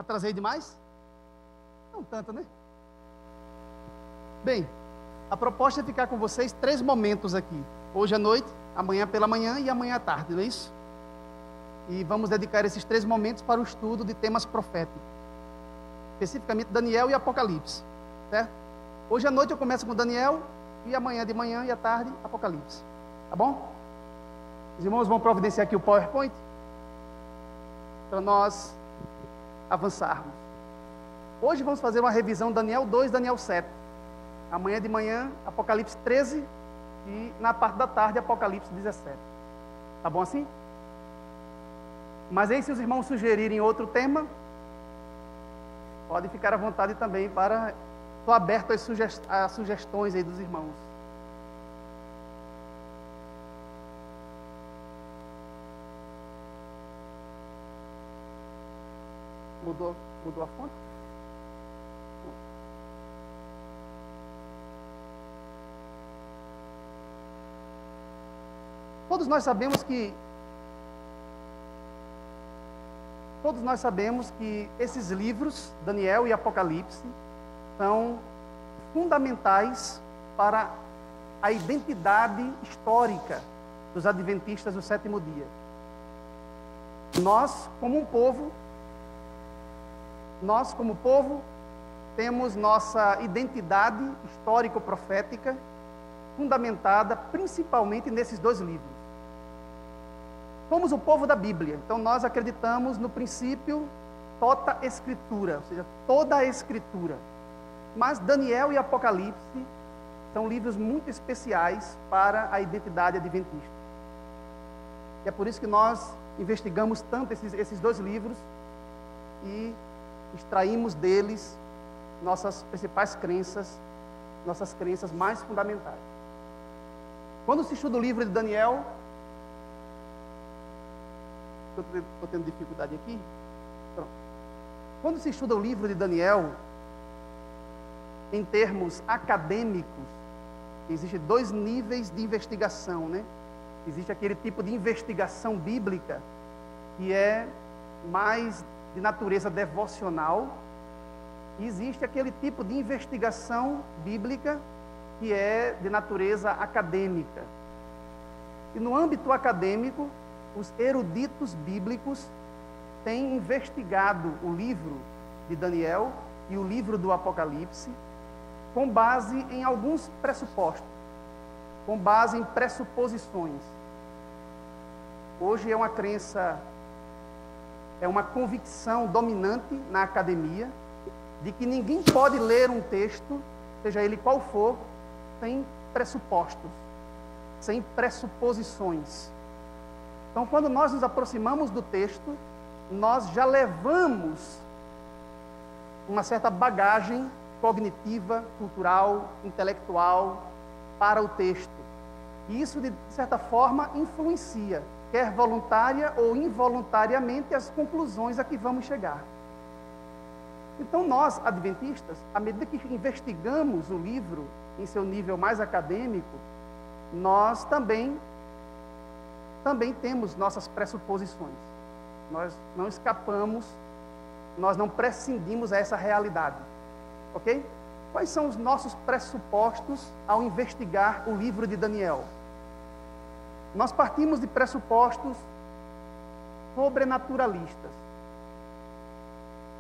Atrasei demais? Não tanto, né? Bem, a proposta é ficar com vocês 3 momentos aqui. Hoje à noite, amanhã pela manhã e amanhã à tarde, não é isso? E vamos dedicar esses 3 momentos para o estudo de temas proféticos. Especificamente Daniel e Apocalipse, certo? Hoje à noite eu começo com Daniel e amanhã de manhã e à tarde Apocalipse. Tá bom? Os irmãos vão providenciar aqui o PowerPoint para nós avançarmos. Hoje vamos fazer uma revisão Daniel 2, Daniel 7. Amanhã de manhã, Apocalipse 13 e na parte da tarde, Apocalipse 17. Tá bom assim? Mas aí, se os irmãos sugerirem outro tema, pode ficar à vontade também para... Estou aberto às sugestões aí dos irmãos. Mudou a fonte? Todos nós sabemos que esses livros, Daniel e Apocalipse, são fundamentais para a identidade histórica dos adventistas do 7º dia. Nós, como povo, temos nossa identidade histórico-profética fundamentada principalmente nesses 2 livros. Somos o povo da Bíblia, então nós acreditamos no princípio tota escritura, ou seja, toda a escritura. Mas Daniel e Apocalipse são livros muito especiais para a identidade adventista. E é por isso que nós investigamos tanto esses 2 livros e extraímos deles nossas principais crenças, nossas crenças mais fundamentais. Quando se estuda o livro de Daniel, estou tendo dificuldade aqui. Pronto. Quando se estuda o livro de Daniel, em termos acadêmicos, existem 2 níveis de investigação, né? Existe aquele tipo de investigação bíblica que é mais de natureza devocional, e existe aquele tipo de investigação bíblica que é de natureza acadêmica. E no âmbito acadêmico, os eruditos bíblicos têm investigado o livro de Daniel e o livro do Apocalipse com base em alguns pressupostos, com base em pressuposições. Hoje é uma crença, é uma convicção dominante na academia de que ninguém pode ler um texto, seja ele qual for, sem pressupostos, sem pressuposições. Então, quando nós nos aproximamos do texto, nós já levamos uma certa bagagem cognitiva, cultural, intelectual para o texto. E isso, de certa forma, influencia, quer voluntária ou involuntariamente, as conclusões a que vamos chegar. Então, nós, adventistas, à medida que investigamos o livro em seu nível mais acadêmico, nós também temos nossas pressuposições. Nós não escapamos, nós não prescindimos dessa realidade. Ok? Quais são os nossos pressupostos ao investigar o livro de Daniel? Nós partimos de pressupostos sobrenaturalistas.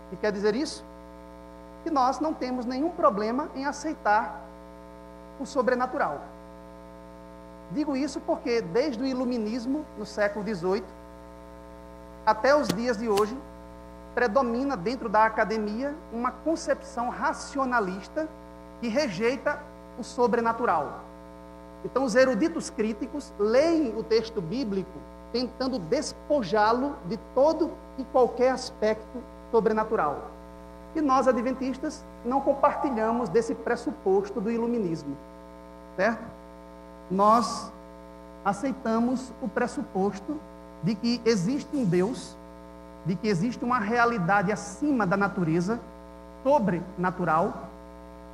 O que quer dizer isso? Que nós não temos nenhum problema em aceitar o sobrenatural. Digo isso porque desde o iluminismo, no século XVIII, até os dias de hoje, predomina dentro da academia uma concepção racionalista que rejeita o sobrenatural. Então, os eruditos críticos leem o texto bíblico tentando despojá-lo de todo e qualquer aspecto sobrenatural. E nós, adventistas, não compartilhamos desse pressuposto do iluminismo, certo? Nós aceitamos o pressuposto de que existe um Deus, de que existe uma realidade acima da natureza, sobrenatural,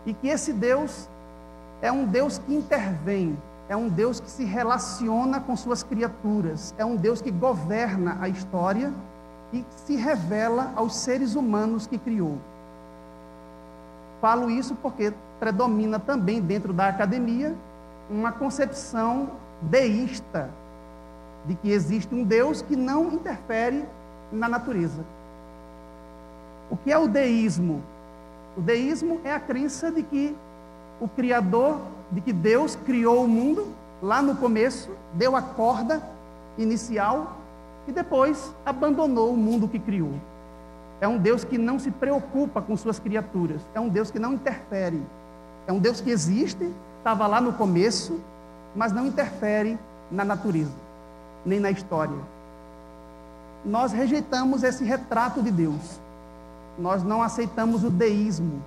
e que esse Deus é um Deus que intervém, é um Deus que se relaciona com suas criaturas, é um Deus que governa a história e se revela aos seres humanos que criou. Falo isso porque predomina também dentro da academia uma concepção deísta, de que existe um Deus que não interfere na natureza. O que é o deísmo? O deísmo é a crença de que o Criador, de que Deus criou o mundo lá no começo, deu a corda inicial e depois abandonou o mundo que criou. É um Deus que não se preocupa com suas criaturas, é um Deus que não interfere, é um Deus que existe, estava lá no começo, mas não interfere na natureza, nem na história. Nós rejeitamos esse retrato de Deus. Nós não aceitamos o deísmo.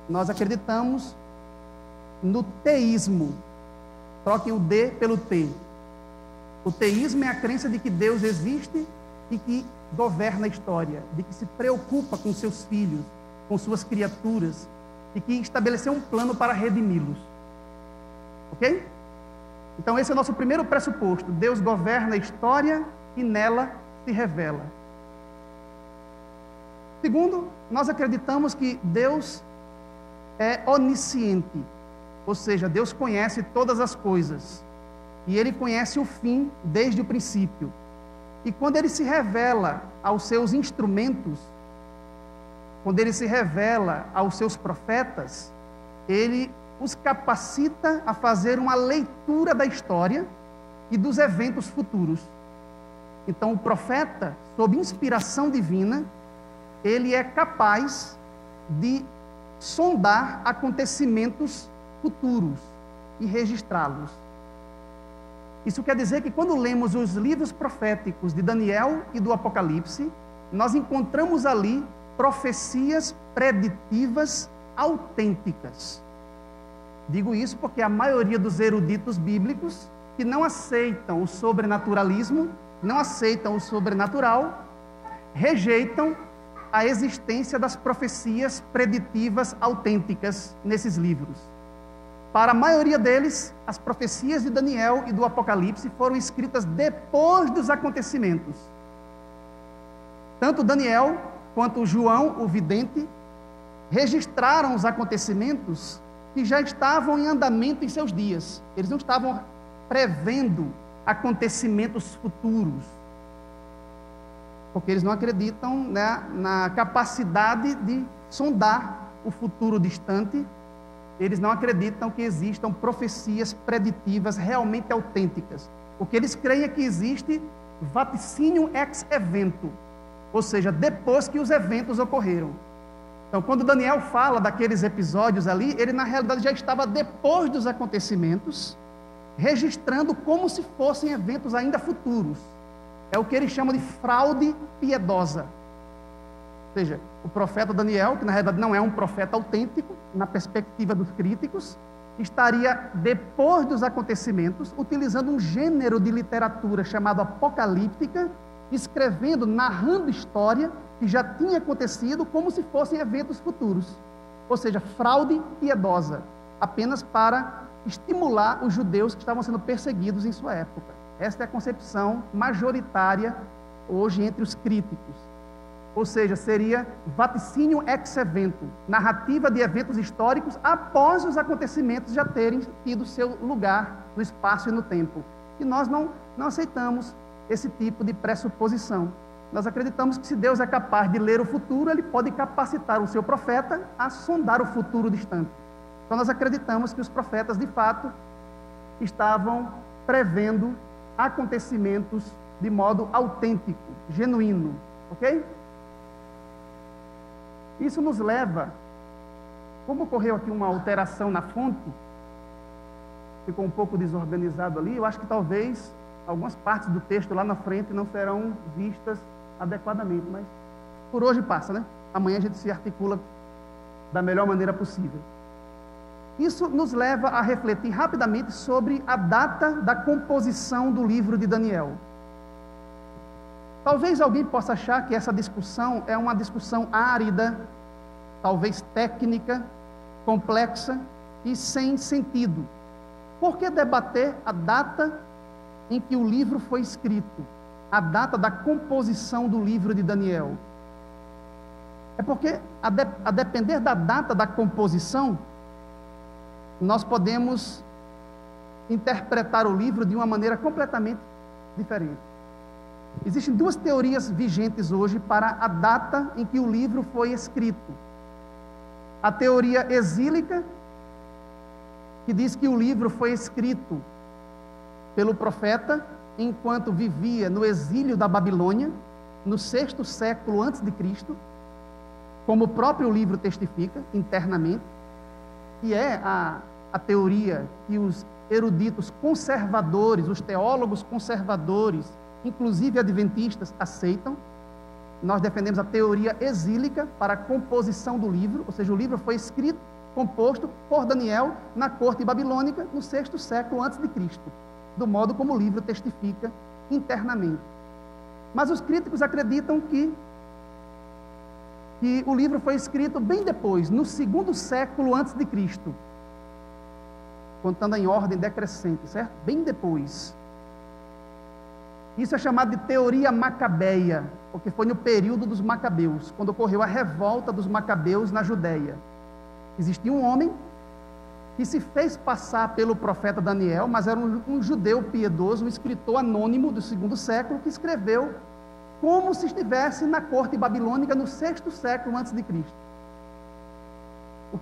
Nós acreditamos no teísmo. Troquem o D pelo T. O teísmo é a crença de que Deus existe e que governa a história, de que se preocupa com seus filhos, com suas criaturas, e que estabeleceu um plano para redimi-los. Ok? Então esse é o nosso primeiro pressuposto. Deus governa a história e nela se revela. Segundo, nós acreditamos que Deus é onisciente, ou seja, Deus conhece todas as coisas, e Ele conhece o fim desde o princípio. E quando Ele se revela aos seus instrumentos, quando Ele se revela aos seus profetas, Ele os capacita a fazer uma leitura da história e dos eventos futuros. Então, o profeta, sob inspiração divina, ele é capaz de sondar acontecimentos futuros e registrá-los. Isso quer dizer que quando lemos os livros proféticos de Daniel e do Apocalipse, nós encontramos ali profecias preditivas autênticas. Digo isso porque a maioria dos eruditos bíblicos que não aceitam o sobrenaturalismo, não aceitam o sobrenatural, rejeitam a existência das profecias preditivas autênticas nesses livros. Para a maioria deles, as profecias de Daniel e do Apocalipse foram escritas depois dos acontecimentos. Tanto Daniel quanto João, o vidente, registraram os acontecimentos que já estavam em andamento em seus dias. Eles não estavam prevendo acontecimentos futuros, porque eles não acreditam, né, na capacidade de sondar o futuro distante. Eles não acreditam que existam profecias preditivas realmente autênticas. O que eles creem é que existe vaticínio ex evento, ou seja, depois que os eventos ocorreram. Então, quando Daniel fala daqueles episódios ali, ele na realidade já estava depois dos acontecimentos, registrando como se fossem eventos ainda futuros. É o que ele chama de fraude piedosa. Ou seja, o profeta Daniel, que na realidade não é um profeta autêntico, na perspectiva dos críticos, estaria depois dos acontecimentos, utilizando um gênero de literatura chamado apocalíptica, escrevendo, narrando história que já tinha acontecido como se fossem eventos futuros. Ou seja, fraude piedosa, apenas para estimular os judeus que estavam sendo perseguidos em sua época. Esta é a concepção majoritária hoje entre os críticos. Ou seja, seria vaticínio ex evento, narrativa de eventos históricos após os acontecimentos já terem tido seu lugar no espaço e no tempo. E nós não aceitamos esse tipo de pressuposição. Nós acreditamos que se Deus é capaz de ler o futuro, Ele pode capacitar o seu profeta a sondar o futuro distante. Então nós acreditamos que os profetas, de fato, estavam prevendo acontecimentos de modo autêntico, genuíno, ok? Isso nos leva, como ocorreu aqui uma alteração na fonte, ficou um pouco desorganizado ali, eu acho que talvez algumas partes do texto lá na frente não serão vistas adequadamente, mas por hoje passa, né? Amanhã a gente se articula da melhor maneira possível. Isso nos leva a refletir rapidamente sobre a data da composição do livro de Daniel. Talvez alguém possa achar que essa discussão é uma discussão árida, talvez técnica, complexa e sem sentido. Por que debater a data em que o livro foi escrito? a data da composição do livro de Daniel? É porque, a depender da data da composição, nós podemos interpretar o livro de uma maneira completamente diferente. Existem duas teorias vigentes hoje para a data em que o livro foi escrito. A teoria exílica, que diz que o livro foi escrito pelo profeta enquanto vivia no exílio da Babilônia, no 6º século antes de Cristo, como o próprio livro testifica internamente, e é a teoria que os eruditos conservadores, os teólogos conservadores, inclusive adventistas, aceitam. Nós defendemos a teoria exílica para a composição do livro, ou seja, o livro foi escrito, composto por Daniel na corte babilônica no 6º século antes de Cristo, do modo como o livro testifica internamente. Mas os críticos acreditam que o livro foi escrito bem depois, no 2º século antes de Cristo, contando em ordem decrescente, certo? Bem depois. Isso é chamado de teoria macabeia, porque foi no período dos macabeus, quando ocorreu a revolta dos macabeus na Judéia. Existia um homem que se fez passar pelo profeta Daniel, mas era um judeu piedoso, um escritor anônimo do 2º século, que escreveu como se estivesse na corte babilônica no 6º século antes de Cristo.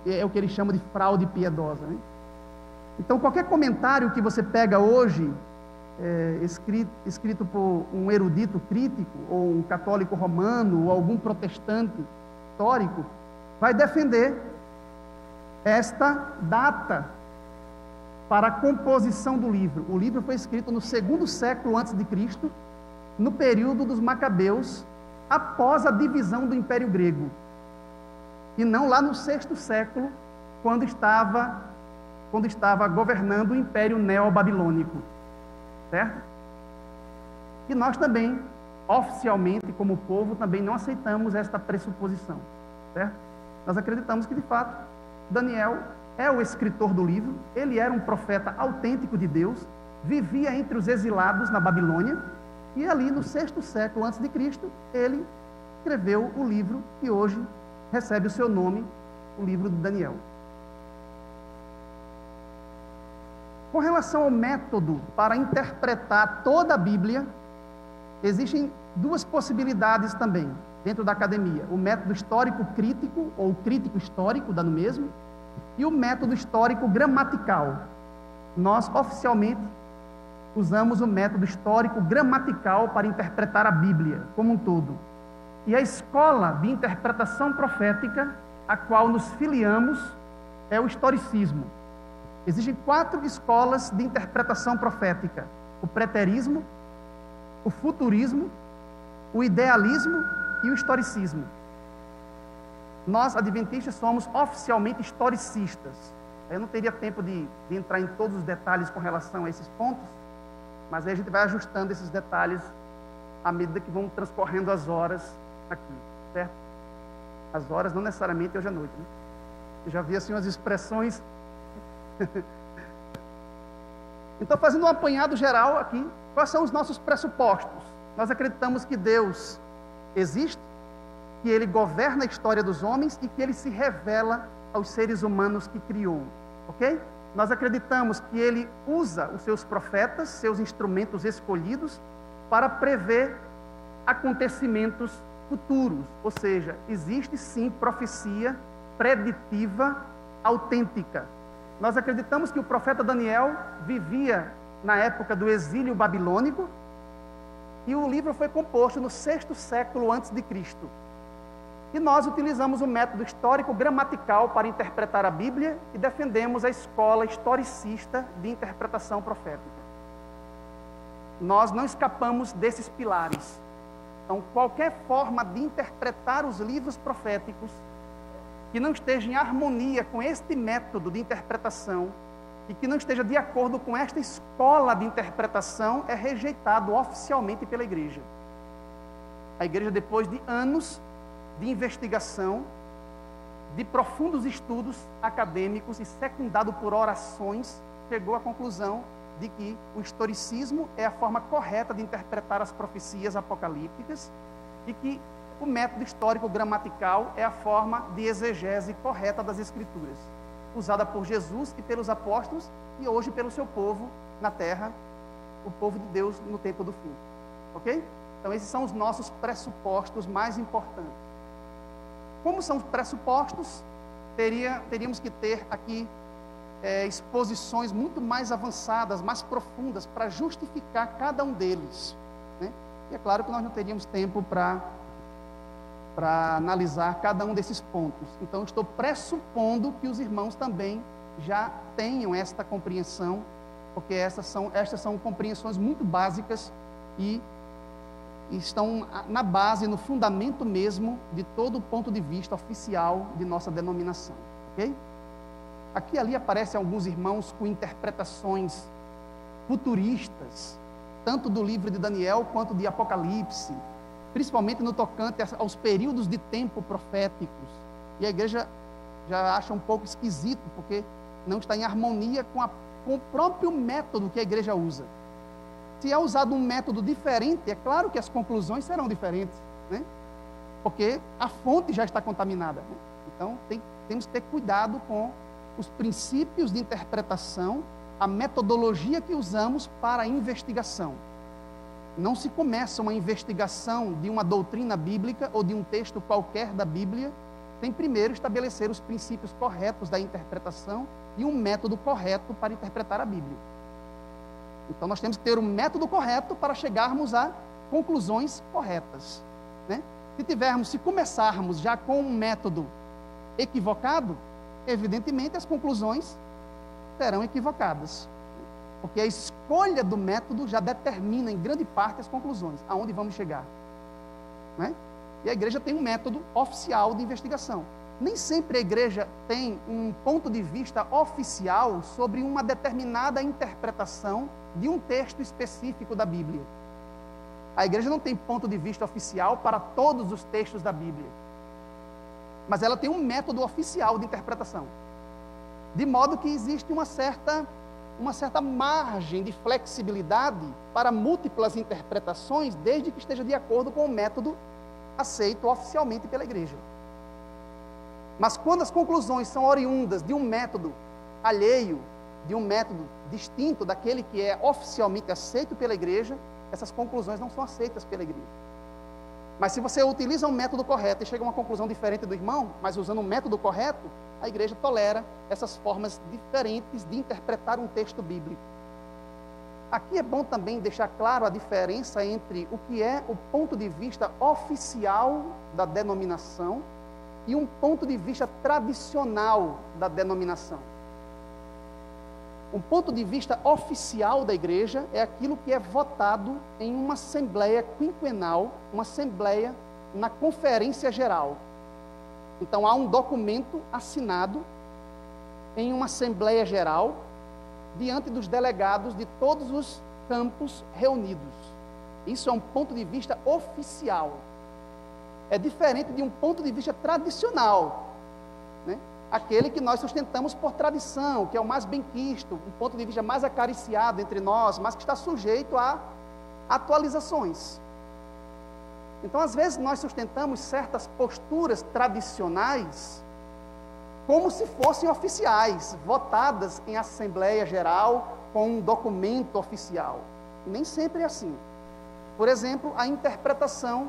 É o que eles chamam de fraude piedosa, né? Então, qualquer comentário que você pega hoje, escrito por um erudito crítico, ou um católico romano, ou algum protestante histórico, vai defender esta data para a composição do livro. O livro foi escrito no 2º século antes de Cristo, no período dos macabeus, após a divisão do Império Grego, e não lá no 6º século, quando estava governando o Império Neobabilônico, certo? E nós também, oficialmente, como povo, também não aceitamos esta pressuposição, certo? Nós acreditamos que, de fato, Daniel é o escritor do livro, ele era um profeta autêntico de Deus, vivia entre os exilados na Babilônia, e ali no 6º século antes de Cristo, ele escreveu o livro que hoje recebe o seu nome, o livro de Daniel. Com relação ao método para interpretar toda a Bíblia, existem duas possibilidades também dentro da academia: o método histórico crítico, ou crítico histórico, dá no mesmo, e o método histórico gramatical. Nós, oficialmente, usamos o método histórico gramatical para interpretar a Bíblia como um todo. E a escola de interpretação profética a qual nos filiamos é o historicismo. Existem 4 escolas de interpretação profética: o preterismo, o futurismo, o idealismo e o historicismo. Nós, adventistas, somos oficialmente historicistas. Eu não teria tempo de entrar em todos os detalhes com relação a esses pontos, mas aí a gente vai ajustando esses detalhes à medida que vão transcorrendo as horas aqui, certo? As horas não necessariamente hoje à noite, né? Eu já vi assim umas expressões. Então, fazendo um apanhado geral aqui, quais são os nossos pressupostos? Nós acreditamos que Deus existe, que Ele governa a história dos homens e que Ele se revela aos seres humanos que criou, ok? Nós acreditamos que Ele usa os seus profetas, seus instrumentos escolhidos, para prever acontecimentos futuros, ou seja, existe sim profecia preditiva autêntica. Nós acreditamos que o profeta Daniel vivia na época do exílio babilônico e o livro foi composto no 6º século antes de Cristo. E nós utilizamos o método histórico gramatical para interpretar a Bíblia e defendemos a escola historicista de interpretação profética. Nós não escapamos desses pilares. Então, qualquer forma de interpretar os livros proféticos que não esteja em harmonia com este método de interpretação e que não esteja de acordo com esta escola de interpretação é rejeitado oficialmente pela igreja. A igreja, depois de anos de investigação, de profundos estudos acadêmicos e secundado por orações, chegou à conclusão de que o historicismo é a forma correta de interpretar as profecias apocalípticas e que o método histórico-gramatical é a forma de exegese correta das Escrituras, usada por Jesus e pelos apóstolos e hoje pelo seu povo na terra, o povo de Deus no tempo do fim. Ok? Então, esses são os nossos pressupostos mais importantes. Como são pressupostos, teríamos que ter aqui exposições muito mais avançadas, mais profundas, para justificar cada um deles, né? E é claro que nós não teríamos tempo para analisar cada um desses pontos. Então, estou pressupondo que os irmãos também já tenham esta compreensão, porque estas são compreensões muito básicas e estão na base, no fundamento mesmo de todo o ponto de vista oficial de nossa denominação, ok? Aqui e ali aparecem alguns irmãos com interpretações futuristas, tanto do livro de Daniel quanto de Apocalipse, principalmente no tocante aos períodos de tempo proféticos. E a igreja já acha um pouco esquisito, porque não está em harmonia com o próprio método que a igreja usa. Se é usado um método diferente, é claro que as conclusões serão diferentes, né? Porque a fonte já está contaminada, né? Então, temos que ter cuidado com os princípios de interpretação, a metodologia que usamos para a investigação. Não se começa uma investigação de uma doutrina bíblica ou de um texto qualquer da Bíblia sem primeiro estabelecer os princípios corretos da interpretação e um método correto para interpretar a Bíblia. Então, nós temos que ter um método correto para chegarmos a conclusões corretas, né? Se começarmos já com um método equivocado, evidentemente as conclusões serão equivocadas, porque a escolha do método já determina em grande parte as conclusões, aonde vamos chegar, né? E a igreja tem um método oficial de investigação. Nem sempre a igreja tem um ponto de vista oficial sobre uma determinada interpretação de um texto específico da Bíblia. A igreja não tem ponto de vista oficial para todos os textos da Bíblia, mas ela tem um método oficial de interpretação, de modo que existe uma certa margem de flexibilidade para múltiplas interpretações, desde que esteja de acordo com o método aceito oficialmente pela igreja. Mas quando as conclusões são oriundas de um método alheio, de um método distinto daquele que é oficialmente aceito pela igreja, essas conclusões não são aceitas pela igreja. Mas se você utiliza um método correto e chega a uma conclusão diferente do irmão, mas usando um método correto, a igreja tolera essas formas diferentes de interpretar um texto bíblico. Aqui é bom também deixar claro a diferença entre o que é o ponto de vista oficial da denominação e um ponto de vista tradicional da denominação. Um ponto de vista oficial da igreja é aquilo que é votado em uma assembleia quinquenal, uma assembleia na conferência geral. Então, há um documento assinado em uma assembleia geral, diante dos delegados de todos os campos reunidos. Isso é um ponto de vista oficial. É diferente de um ponto de vista tradicional, né? Aquele que nós sustentamos por tradição, que é o mais benquisto, um ponto de vista mais acariciado entre nós, mas que está sujeito a atualizações. Então, às vezes, nós sustentamos certas posturas tradicionais como se fossem oficiais, votadas em Assembleia Geral com um documento oficial. E nem sempre é assim. Por exemplo, a interpretação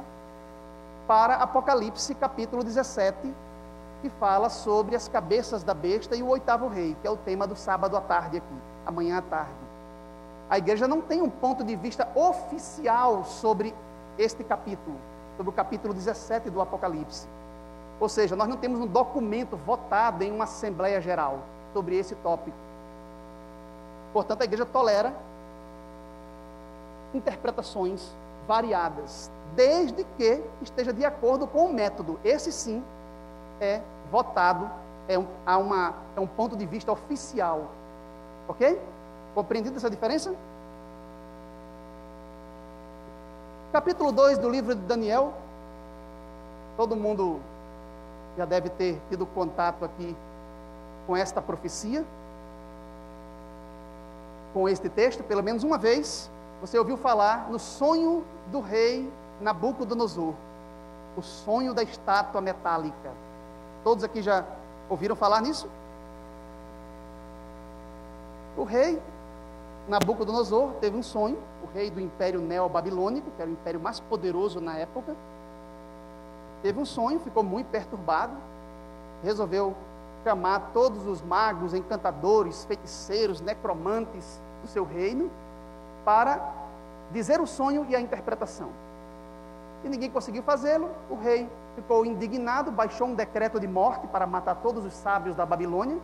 para Apocalipse, capítulo 17, que fala sobre as cabeças da besta e o oitavo rei, que é o tema do sábado à tarde aqui, amanhã à tarde. A igreja não tem um ponto de vista oficial sobre este capítulo, sobre o capítulo 17 do Apocalipse. Ou seja, nós não temos um documento votado em uma Assembleia Geral sobre esse tópico. Portanto, a igreja tolera interpretações variadas, desde que esteja de acordo com o método. Esse sim é votado, é um ponto de vista oficial. Ok? Compreendido essa diferença? Capítulo 2 do livro de Daniel. Todo mundo já deve ter tido contato aqui com esta profecia. com este texto, pelo menos uma vez, você ouviu falar no sonho do rei Nabucodonosor, o sonho da estátua metálica. Todos aqui já ouviram falar nisso? O rei Nabucodonosor teve um sonho, o rei do Império Neobabilônico, que era o império mais poderoso na época. Teve um sonho, ficou muito perturbado, resolveu chamar todos os magos, encantadores, feiticeiros, necromantes do seu reino para dizer o sonho e a interpretação. E ninguém conseguiu fazê-lo. O rei ficou indignado, baixou um decreto de morte para matar todos os sábios da Babilônia.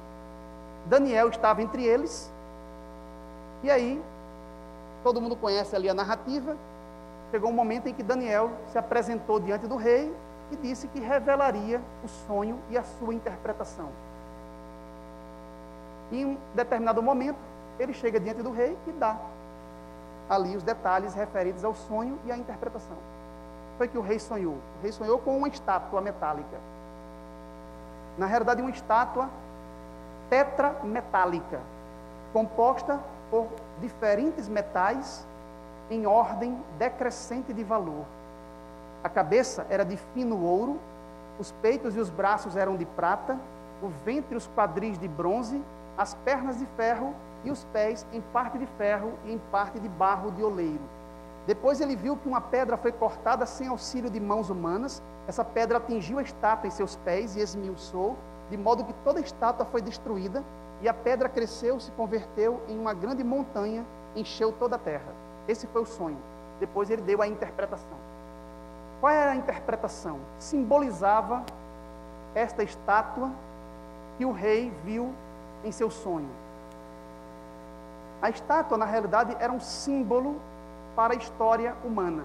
Daniel estava entre eles. E aí, todo mundo conhece ali a narrativa. Chegou um momento em que Daniel se apresentou diante do rei e disse que revelaria o sonho e a sua interpretação. E em um determinado momento, ele chega diante do rei e dá ali os detalhes referidos ao sonho e à interpretação. Foi que o rei sonhou. O rei sonhou com uma estátua metálica. Na realidade, uma estátua tetrametálica, composta por diferentes metais em ordem decrescente de valor. A cabeça era de fino ouro, os peitos e os braços eram de prata, o ventre e os quadris de bronze, as pernas de ferro e os pés em parte de ferro e em parte de barro de oleiro. Depois ele viu que uma pedra foi cortada sem auxílio de mãos humanas. Essa pedra atingiu a estátua em seus pés e esmiuçou, de modo que toda a estátua foi destruída, e a pedra cresceu, se converteu em uma grande montanha, encheu toda a terra. Esse foi o sonho. Depois ele deu a interpretação. Qual era a interpretação? Simbolizava esta estátua que o rei viu em seu sonho. A estátua, na realidade, era um símbolo para a história humana.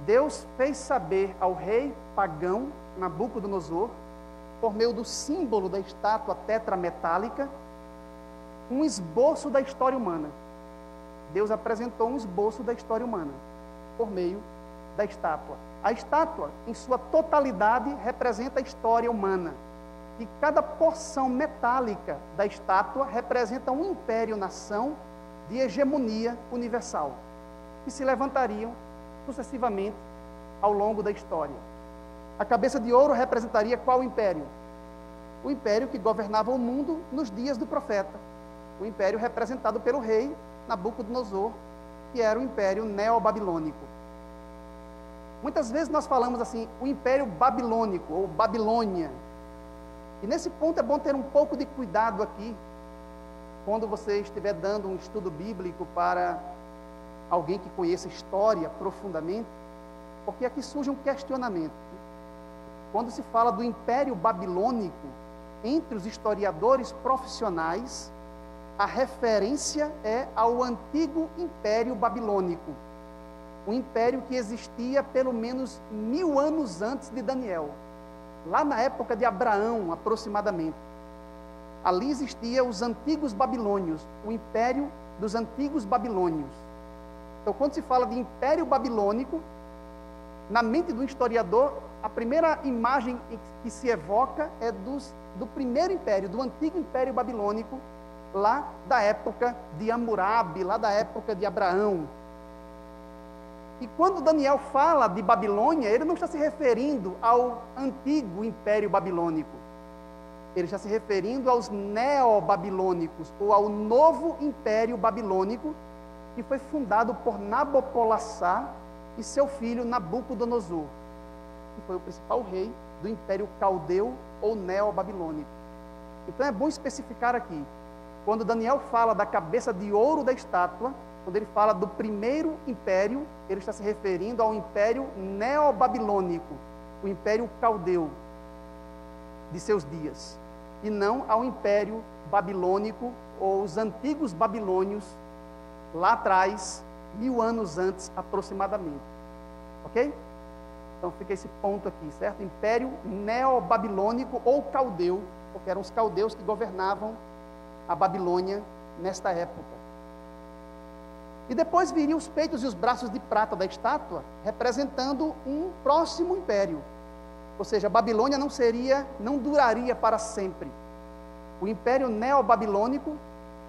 Deus fez saber ao rei pagão Nabucodonosor, por meio do símbolo da estátua tetrametálica, um esboço da história humana. Deus apresentou um esboço da história humana, por meio da estátua. A estátua, em sua totalidade, representa a história humana. E cada porção metálica da estátua representa um império-nação de hegemonia universal, que se levantariam sucessivamente ao longo da história. A cabeça de ouro representaria qual império? O império que governava o mundo nos dias do profeta. O império representado pelo rei Nabucodonosor, que era o império neobabilônico. Muitas vezes nós falamos assim, o império babilônico, ou Babilônia. E nesse ponto é bom ter um pouco de cuidado aqui, quando você estiver dando um estudo bíblico para alguém que conheça história profundamente, porque aqui surge um questionamento. Quando se fala do Império Babilônico, entre os historiadores profissionais, a referência é ao antigo Império Babilônico, um império que existia pelo menos 1000 anos antes de Daniel, lá na época de Abraão, aproximadamente. Ali existiam os antigos babilônios, o império dos antigos babilônios. Então, quando se fala de Império Babilônico, na mente do historiador, a primeira imagem que se evoca é do primeiro império, do antigo Império Babilônico, lá da época de Hammurabi, lá da época de Abraão. E quando Daniel fala de Babilônia, ele não está se referindo ao antigo Império Babilônico. Ele está se referindo aos neobabilônicos, ou ao novo Império Babilônico, que foi fundado por Nabopolassar e seu filho Nabucodonosor, que foi o principal rei do Império Caldeu ou Neobabilônico. Então é bom especificar aqui, quando Daniel fala da cabeça de ouro da estátua, quando ele fala do primeiro império, ele está se referindo ao Império Neobabilônico, o Império Caldeu de seus dias, e não ao Império Babilônico ou os antigos babilônios, lá atrás, 1000 anos antes aproximadamente. Ok? Então fica esse ponto aqui, certo? Império Neobabilônico ou Caldeu, porque eram os caldeus que governavam a Babilônia nesta época. E depois viriam os peitos e os braços de prata da estátua, representando um próximo império. Ou seja, a Babilônia não duraria para sempre. O Império Neobabilônico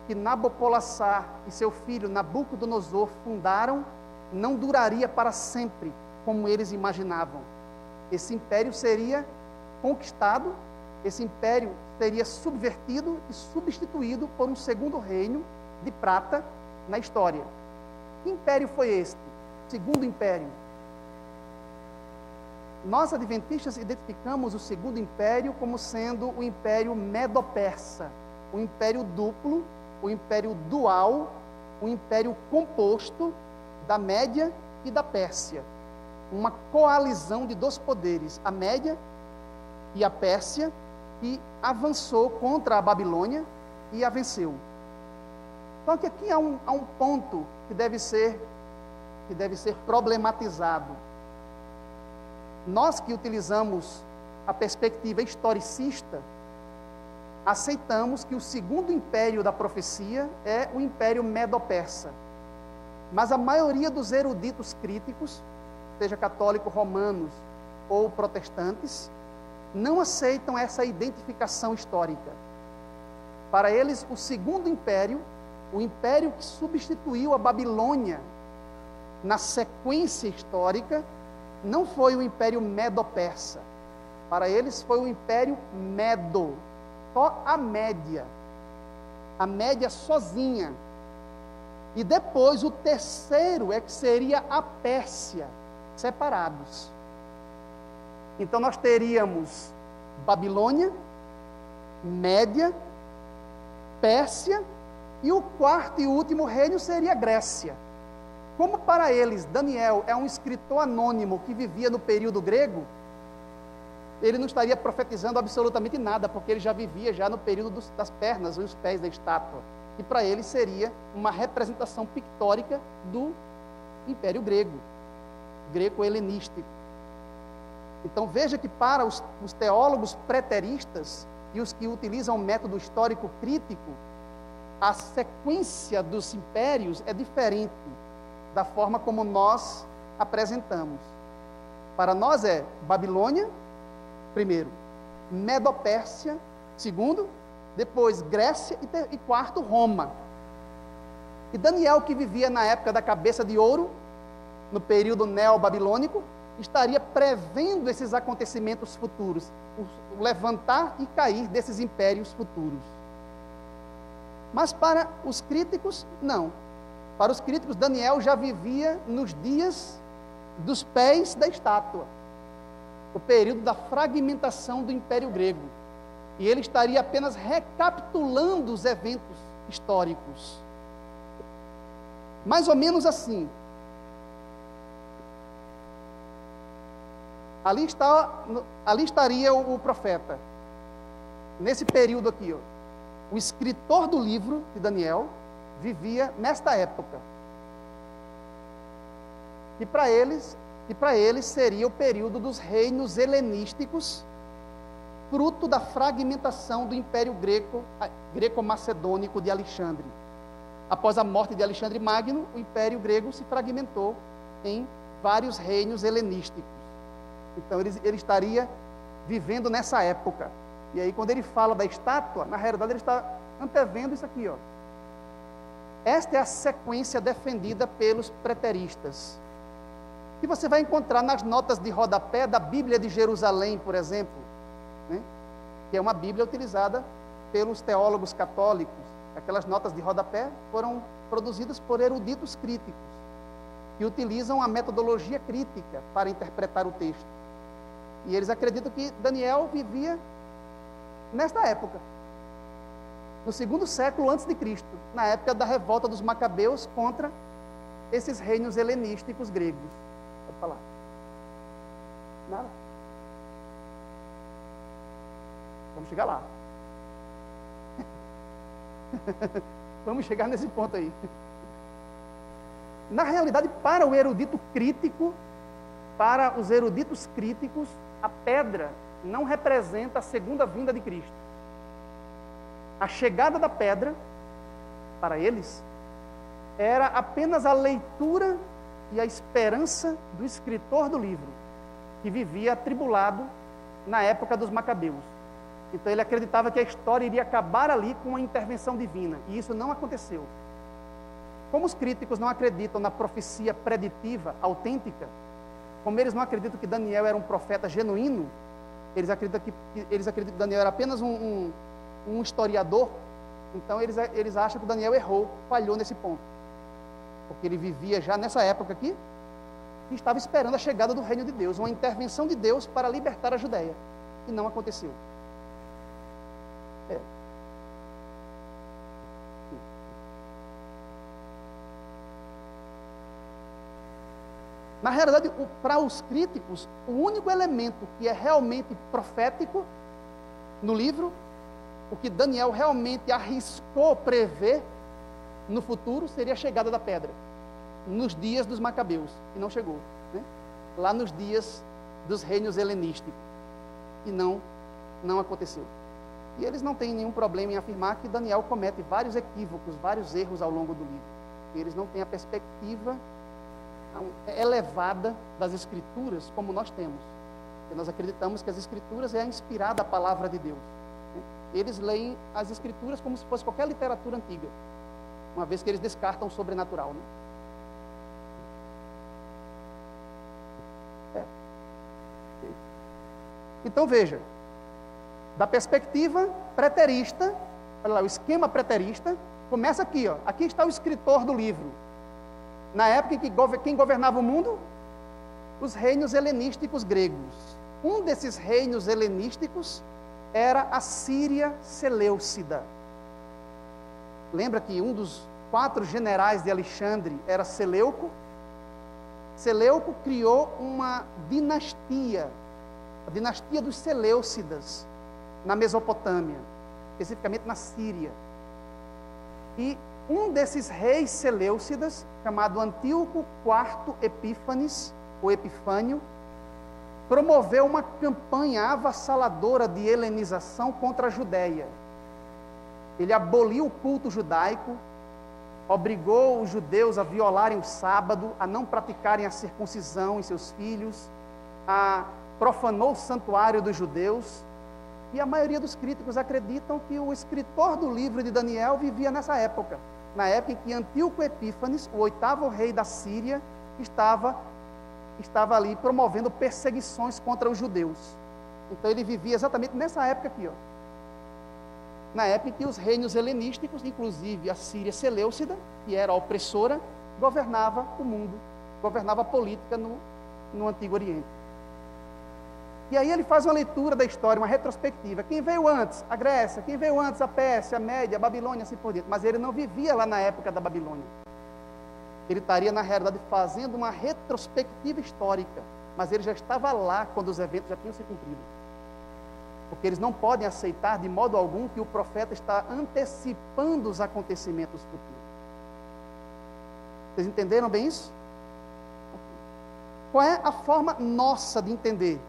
que Nabopolassar e seu filho Nabucodonosor fundaram não duraria para sempre, como eles imaginavam. Esse império seria conquistado, esse império seria subvertido e substituído por um segundo reino de prata na história. Que império foi este? Segundo império. Nós, adventistas, identificamos o segundo império como sendo o império medo-persa, o império duplo, o império dual, o império composto da Média e da Pérsia. Uma coalizão de dois poderes, a Média e a Pérsia, que avançou contra a Babilônia e a venceu. Só que aqui há um ponto que deve ser problematizado. Nós que utilizamos a perspectiva historicista, aceitamos que o segundo império da profecia é o império medo-persa. Mas a maioria dos eruditos críticos, seja católicos romanos ou protestantes, não aceitam essa identificação histórica. Para eles, o segundo império, o império que substituiu a Babilônia na sequência histórica, não foi o império medo-persa. Para eles foi o império medo, só a Média sozinha. E depois o terceiro é que seria a Pérsia, separados. Então nós teríamos Babilônia, Média, Pérsia, e o quarto e último reino seria a Grécia. Como para eles Daniel é um escritor anônimo que vivia no período grego, ele não estaria profetizando absolutamente nada, porque ele já vivia já no período das pernas e os pés da estátua. E para ele seria uma representação pictórica do Império Grego, greco-helenístico. Então veja que para os teólogos preteristas e os que utilizam o método histórico crítico, a sequência dos impérios é diferente da forma como nós apresentamos. Para nós é Babilônia, primeiro, Medo-Pérsia, segundo, depois Grécia e quarto, Roma. E Daniel, que vivia na época da cabeça de ouro, no período neo-babilônico, estaria prevendo esses acontecimentos futuros, o levantar e cair desses impérios futuros. Mas para os críticos, não. Para os críticos, Daniel já vivia nos dias dos pés da estátua, o período da fragmentação do Império Grego. E ele estaria apenas recapitulando os eventos históricos. Mais ou menos assim. Ali estaria o profeta. Nesse período aqui, ó. O escritor do livro de Daniel vivia nesta época. E para eles seria o período dos reinos helenísticos, fruto da fragmentação do Império Greco-Macedônico de Alexandre. Após a morte de Alexandre Magno, o Império Grego se fragmentou em vários reinos helenísticos. Então ele estaria vivendo nessa época. E aí quando ele fala da estátua, na realidade ele está antevendo isso aqui, ó. Esta é a sequência defendida pelos preteristas, que você vai encontrar nas notas de rodapé da Bíblia de Jerusalém, por exemplo, né? Que é uma Bíblia utilizada pelos teólogos católicos. Aquelas notas de rodapé foram produzidas por eruditos críticos, que utilizam a metodologia crítica para interpretar o texto. E eles acreditam que Daniel vivia nesta época, no segundo século antes de Cristo, na época da revolta dos macabeus contra esses reinos helenísticos gregos. Pode falar. Nada. Vamos chegar lá. Vamos chegar nesse ponto aí. Na realidade, para o erudito crítico, para os eruditos críticos, a pedra não representa a segunda vinda de Cristo. A chegada da pedra, para eles, era apenas a leitura e a esperança do escritor do livro, que vivia atribulado na época dos macabeus. Então ele acreditava que a história iria acabar ali com uma intervenção divina, e isso não aconteceu. Como os críticos não acreditam na profecia preditiva, autêntica, como eles não acreditam que Daniel era um profeta genuíno, eles acreditam que Daniel era apenas um historiador, então eles acham que Daniel errou, falhou nesse ponto. Porque ele vivia já nessa época aqui, e estava esperando a chegada do reino de Deus, uma intervenção de Deus para libertar a Judéia, e não aconteceu. Na realidade, para os críticos, o único elemento que é realmente profético no livro, o que Daniel realmente arriscou prever no futuro, seria a chegada da pedra, nos dias dos Macabeus, e não chegou, né? Lá nos dias dos reinos helenísticos, e não aconteceu. E eles não têm nenhum problema em afirmar que Daniel comete vários equívocos, vários erros ao longo do livro. E eles não têm a perspectiva elevada das Escrituras como nós temos. Porque nós acreditamos que as Escrituras é a inspirada palavra de Deus. Eles leem as Escrituras como se fosse qualquer literatura antiga, uma vez que eles descartam o sobrenatural, né? Então veja, da perspectiva preterista, olha lá, o esquema preterista começa aqui, ó. Aqui está o escritor do livro. Na época em que quem governava o mundo? Os reinos helenísticos gregos. Um desses reinos helenísticos era a Síria Seleucida. Lembra que um dos 4 generais de Alexandre era Seleuco? Seleuco criou uma dinastia, a dinastia dos Seleucidas, na Mesopotâmia, especificamente na Síria. E um desses reis Seleucidas, chamado Antíoco IV Epífanes, ou Epifânio, promoveu uma campanha avassaladora de helenização contra a Judéia. Ele aboliu o culto judaico, obrigou os judeus a violarem o sábado, a não praticarem a circuncisão em seus filhos, profanou o santuário dos judeus, e a maioria dos críticos acreditam que o escritor do livro de Daniel vivia nessa época, na época em que Antíoco Epífanes, o 8º rei da Síria, estava ali promovendo perseguições contra os judeus. Então ele vivia exatamente nessa época aqui, ó. Na época em que os reinos helenísticos, inclusive a Síria Seleucida, que era a opressora, governava o mundo, governava a política no Antigo Oriente. E aí ele faz uma leitura da história, uma retrospectiva. Quem veio antes? A Grécia. Quem veio antes? A Pérsia, a Média, a Babilônia, assim por diante. Mas ele não vivia lá na época da Babilônia. Ele estaria, na realidade, fazendo uma retrospectiva histórica. Mas ele já estava lá quando os eventos já tinham se cumprido. Porque eles não podem aceitar de modo algum que o profeta está antecipando os acontecimentos futuros. Vocês entenderam bem isso? Qual é a forma nossa de entender?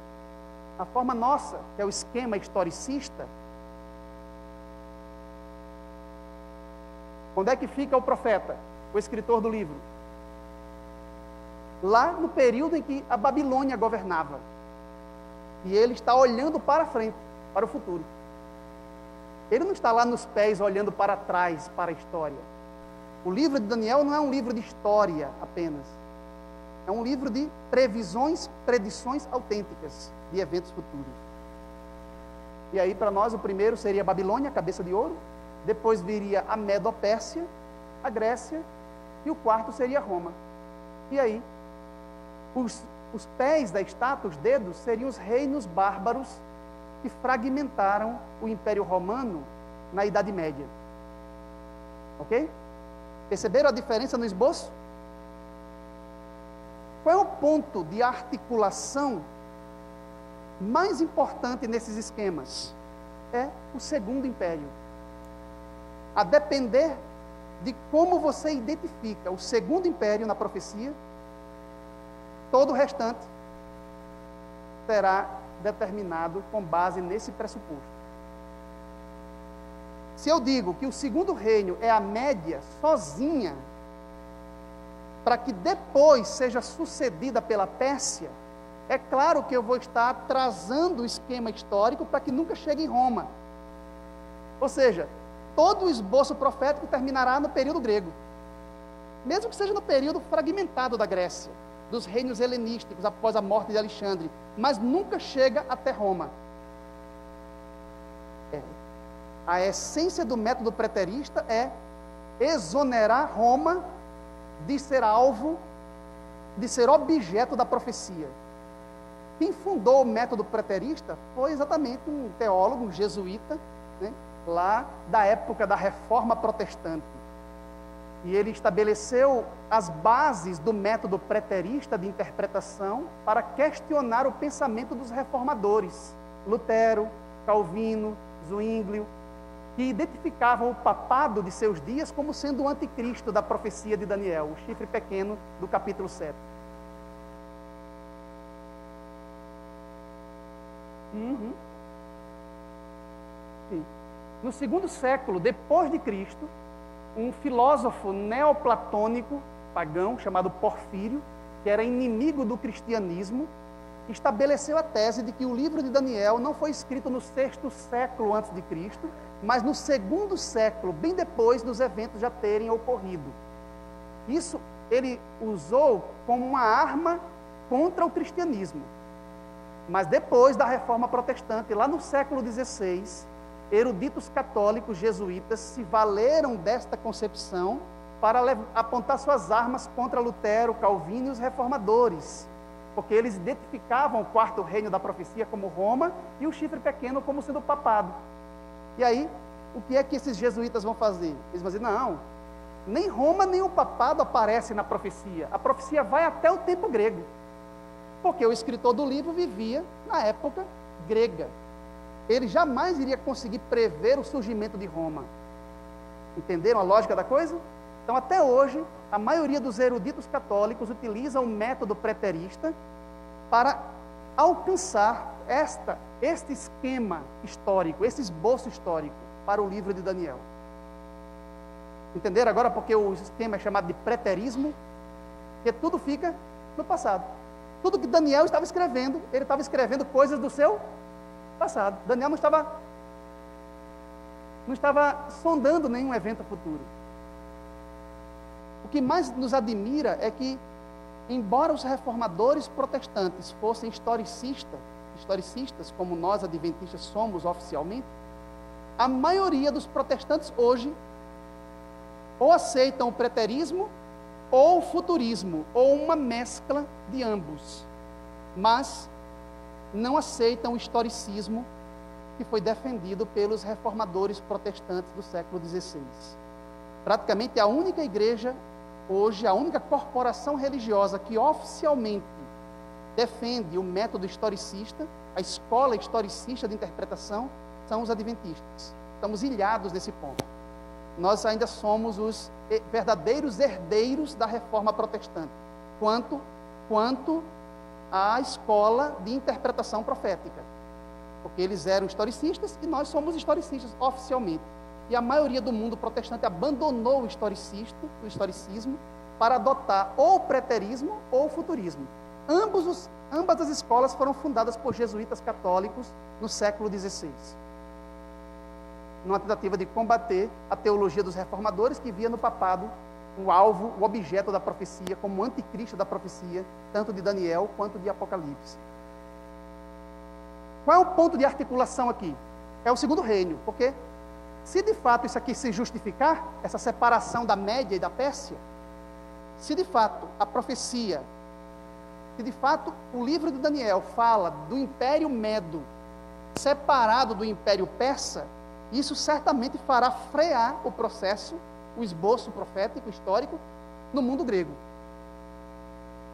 A forma nossa, que é o esquema historicista. Onde é que fica o profeta, o escritor do livro? Lá no período em que a Babilônia governava. E ele está olhando para frente, para o futuro. Ele não está lá nos pés olhando para trás, para a história. O livro de Daniel não é um livro de história apenas. É um livro de previsões, predições autênticas de eventos futuros. E aí, para nós, o primeiro seria a Babilônia, a cabeça de ouro. Depois viria a Medo-Pérsia, a Grécia. E o quarto seria Roma. E aí, os pés da estátua, os dedos, seriam os reinos bárbaros que fragmentaram o Império Romano na Idade Média. Ok? Perceberam a diferença no esboço? Qual é o ponto de articulação mais importante nesses esquemas? É o Segundo Império. A depender de como você identifica o Segundo Império na profecia, todo o restante será determinado com base nesse pressuposto. Se eu digo que o segundo reino é a Média sozinha, para que depois seja sucedida pela Pérsia, é claro que eu vou estar atrasando o esquema histórico para que nunca chegue em Roma. Ou seja, todo o esboço profético terminará no período grego. Mesmo que seja no período fragmentado da Grécia, dos reinos helenísticos após a morte de Alexandre, mas nunca chega até Roma. A essência do método preterista é exonerar Roma de ser alvo, de ser objeto da profecia. Quem fundou o método preterista foi exatamente um teólogo, um jesuíta, né, lá da época da Reforma Protestante. E ele estabeleceu as bases do método preterista de interpretação para questionar o pensamento dos reformadores, Lutero, Calvino, Zwinglio, que identificavam o papado de seus dias como sendo o anticristo da profecia de Daniel, o chifre pequeno do capítulo 7. Sim. No segundo século depois de Cristo, um filósofo neoplatônico pagão chamado Porfírio, que era inimigo do cristianismo, estabeleceu a tese de que o livro de Daniel não foi escrito no 6º século antes de Cristo, mas no 2º século, bem depois dos eventos já terem ocorrido. Isso ele usou como uma arma contra o cristianismo. Mas depois da Reforma Protestante, lá no século XVI, eruditos católicos jesuítas se valeram desta concepção para apontar suas armas contra Lutero, Calvino e os reformadores, porque eles identificavam o 4º reino da profecia como Roma e o chifre pequeno como sendo o papado. E aí, o que é que esses jesuítas vão fazer? Eles vão dizer, não, nem Roma nem o papado aparecem na profecia. A profecia vai até o tempo grego, porque o escritor do livro vivia na época grega. Ele jamais iria conseguir prever o surgimento de Roma. Entenderam a lógica da coisa? Então, até hoje, a maioria dos eruditos católicos utiliza o método preterista para alcançar este esquema histórico, esse esboço histórico para o livro de Daniel. Entenderam agora porque o esquema é chamado de preterismo? Porque tudo fica no passado. Tudo que Daniel estava escrevendo, ele estava escrevendo coisas do seu passado. Daniel não estava sondando nenhum evento futuro. O que mais nos admira é que, embora os reformadores protestantes fossem historicistas, como nós adventistas somos oficialmente, a maioria dos protestantes hoje ou aceitam o preterismo ou o futurismo, ou uma mescla de ambos, mas não aceitam o historicismo que foi defendido pelos reformadores protestantes do século XVI. Praticamente a única igreja hoje, a única corporação religiosa que oficialmente defende o método historicista, a escola historicista de interpretação, são os adventistas. Estamos ilhados nesse ponto. Nós ainda somos os verdadeiros herdeiros da reforma protestante, quanto à escola de interpretação profética. Porque eles eram historicistas e nós somos historicistas oficialmente. E a maioria do mundo protestante abandonou o historicismo para adotar ou o preterismo ou o futurismo. Ambas as escolas foram fundadas por jesuítas católicos no século XVI, numa tentativa de combater a teologia dos reformadores, que via no papado o alvo, o objeto da profecia, como anticristo da profecia, tanto de Daniel quanto de Apocalipse. Qual é o ponto de articulação aqui? É o segundo reino, porque se de fato isso aqui se justificar, essa separação da Média e da Pérsia, se de fato a profecia, se de fato o livro de Daniel fala do Império Medo separado do Império Persa, isso certamente fará frear o processo, o esboço profético, histórico, no mundo grego.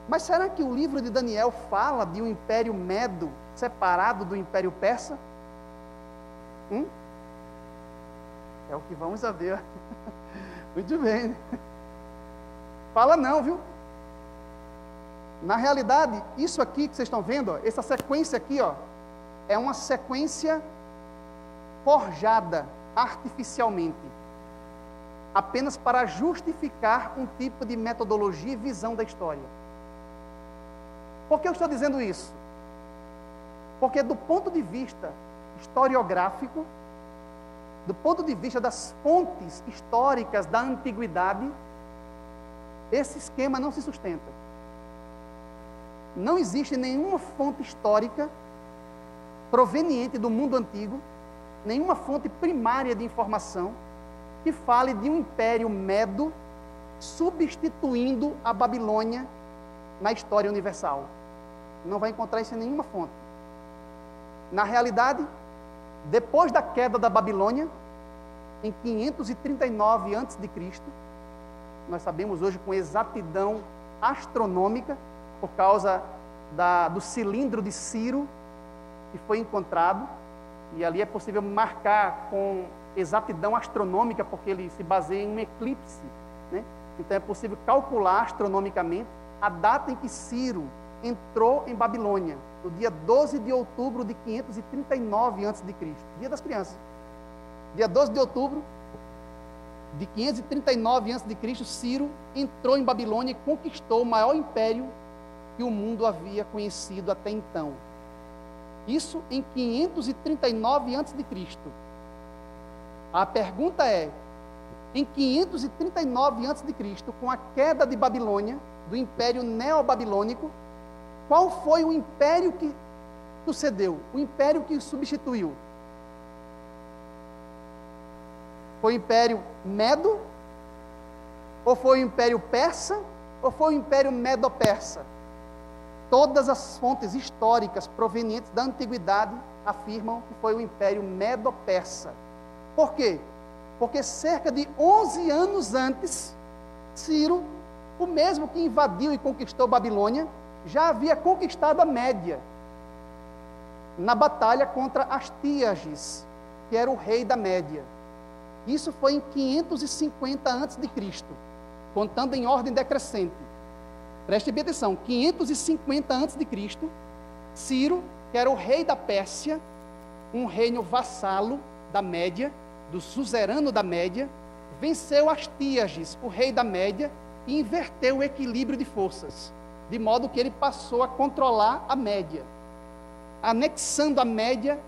Mas será que o livro de Daniel fala de um Império Medo separado do Império Persa? É o que vamos a ver. Muito bem. Fala não, viu? Na realidade, isso aqui que vocês estão vendo, ó, essa sequência aqui, ó, é uma sequência forjada artificialmente, apenas para justificar um tipo de metodologia e visão da história. Por que eu estou dizendo isso? Porque do ponto de vista historiográfico, do ponto de vista das fontes históricas da antiguidade, esse esquema não se sustenta. Não existe nenhuma fonte histórica proveniente do mundo antigo, nenhuma fonte primária de informação que fale de um império medo substituindo a Babilônia na história universal. Não vai encontrar isso em nenhuma fonte. Na realidade, depois da queda da Babilônia, em 539 a.C., nós sabemos hoje com exatidão astronômica, por causa do cilindro de Ciro, que foi encontrado, e ali é possível marcar com exatidão astronômica, porque ele se baseia em um eclipse, né? Então é possível calcular astronomicamente a data em que Ciro entrou em Babilônia, no dia 12 de outubro de 539 a.C., dia das crianças. Dia 12 de outubro de 539 a.C., Ciro entrou em Babilônia e conquistou o maior império que o mundo havia conhecido até então. Isso em 539 a.C. A pergunta é, em 539 a.C., com a queda de Babilônia, do Império Neobabilônico, qual foi o império que sucedeu? O império que substituiu? Foi o Império Medo? Ou foi o Império Persa? Ou foi o Império Medo-Persa? Todas as fontes históricas provenientes da antiguidade afirmam que foi o Império Medo-Persa. Por quê? Porque cerca de 11 anos antes, Ciro, o mesmo que invadiu e conquistou Babilônia, já havia conquistado a Média, na batalha contra Astíages, que era o rei da Média. Isso foi em 550 a.C., contando em ordem decrescente. Preste bem atenção, 550 a.C., Ciro, que era o rei da Pérsia, um reino vassalo da Média, do suzerano da Média, venceu Astíages, o rei da Média, e inverteu o equilíbrio de forças, de modo que ele passou a controlar a Média, anexando a Média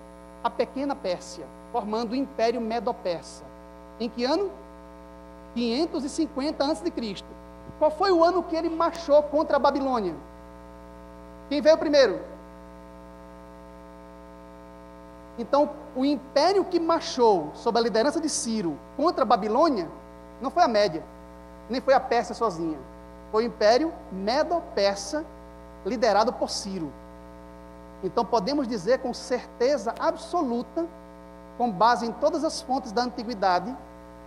à pequena Pérsia, formando o Império Medo-Persa. Em que ano? 550 a.C. Qual foi o ano que ele marchou contra a Babilônia? Quem veio primeiro? Então, o império que marchou sob a liderança de Ciro contra a Babilônia não foi a Média, nem foi a Pérsia sozinha. Foi o Império Medo-Persa, liderado por Ciro. Então, podemos dizer com certeza absoluta, com base em todas as fontes da antiguidade,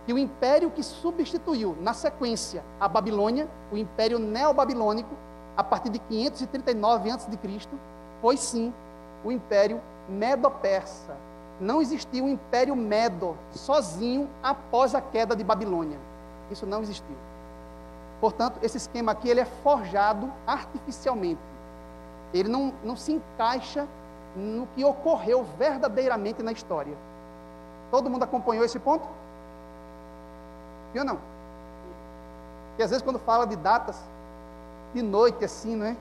que o império que substituiu, na sequência, a Babilônia, o Império Neobabilônico, a partir de 539 a.C., foi sim o Império Medo-Persa. Não existiu um Império Medo sozinho após a queda de Babilônia. Isso não existiu. Portanto, esse esquema aqui ele é forjado artificialmente. Ele não se encaixa no que ocorreu verdadeiramente na história. Todo mundo acompanhou esse ponto? Sim ou não? Porque às vezes quando fala de datas, de noite assim, não é?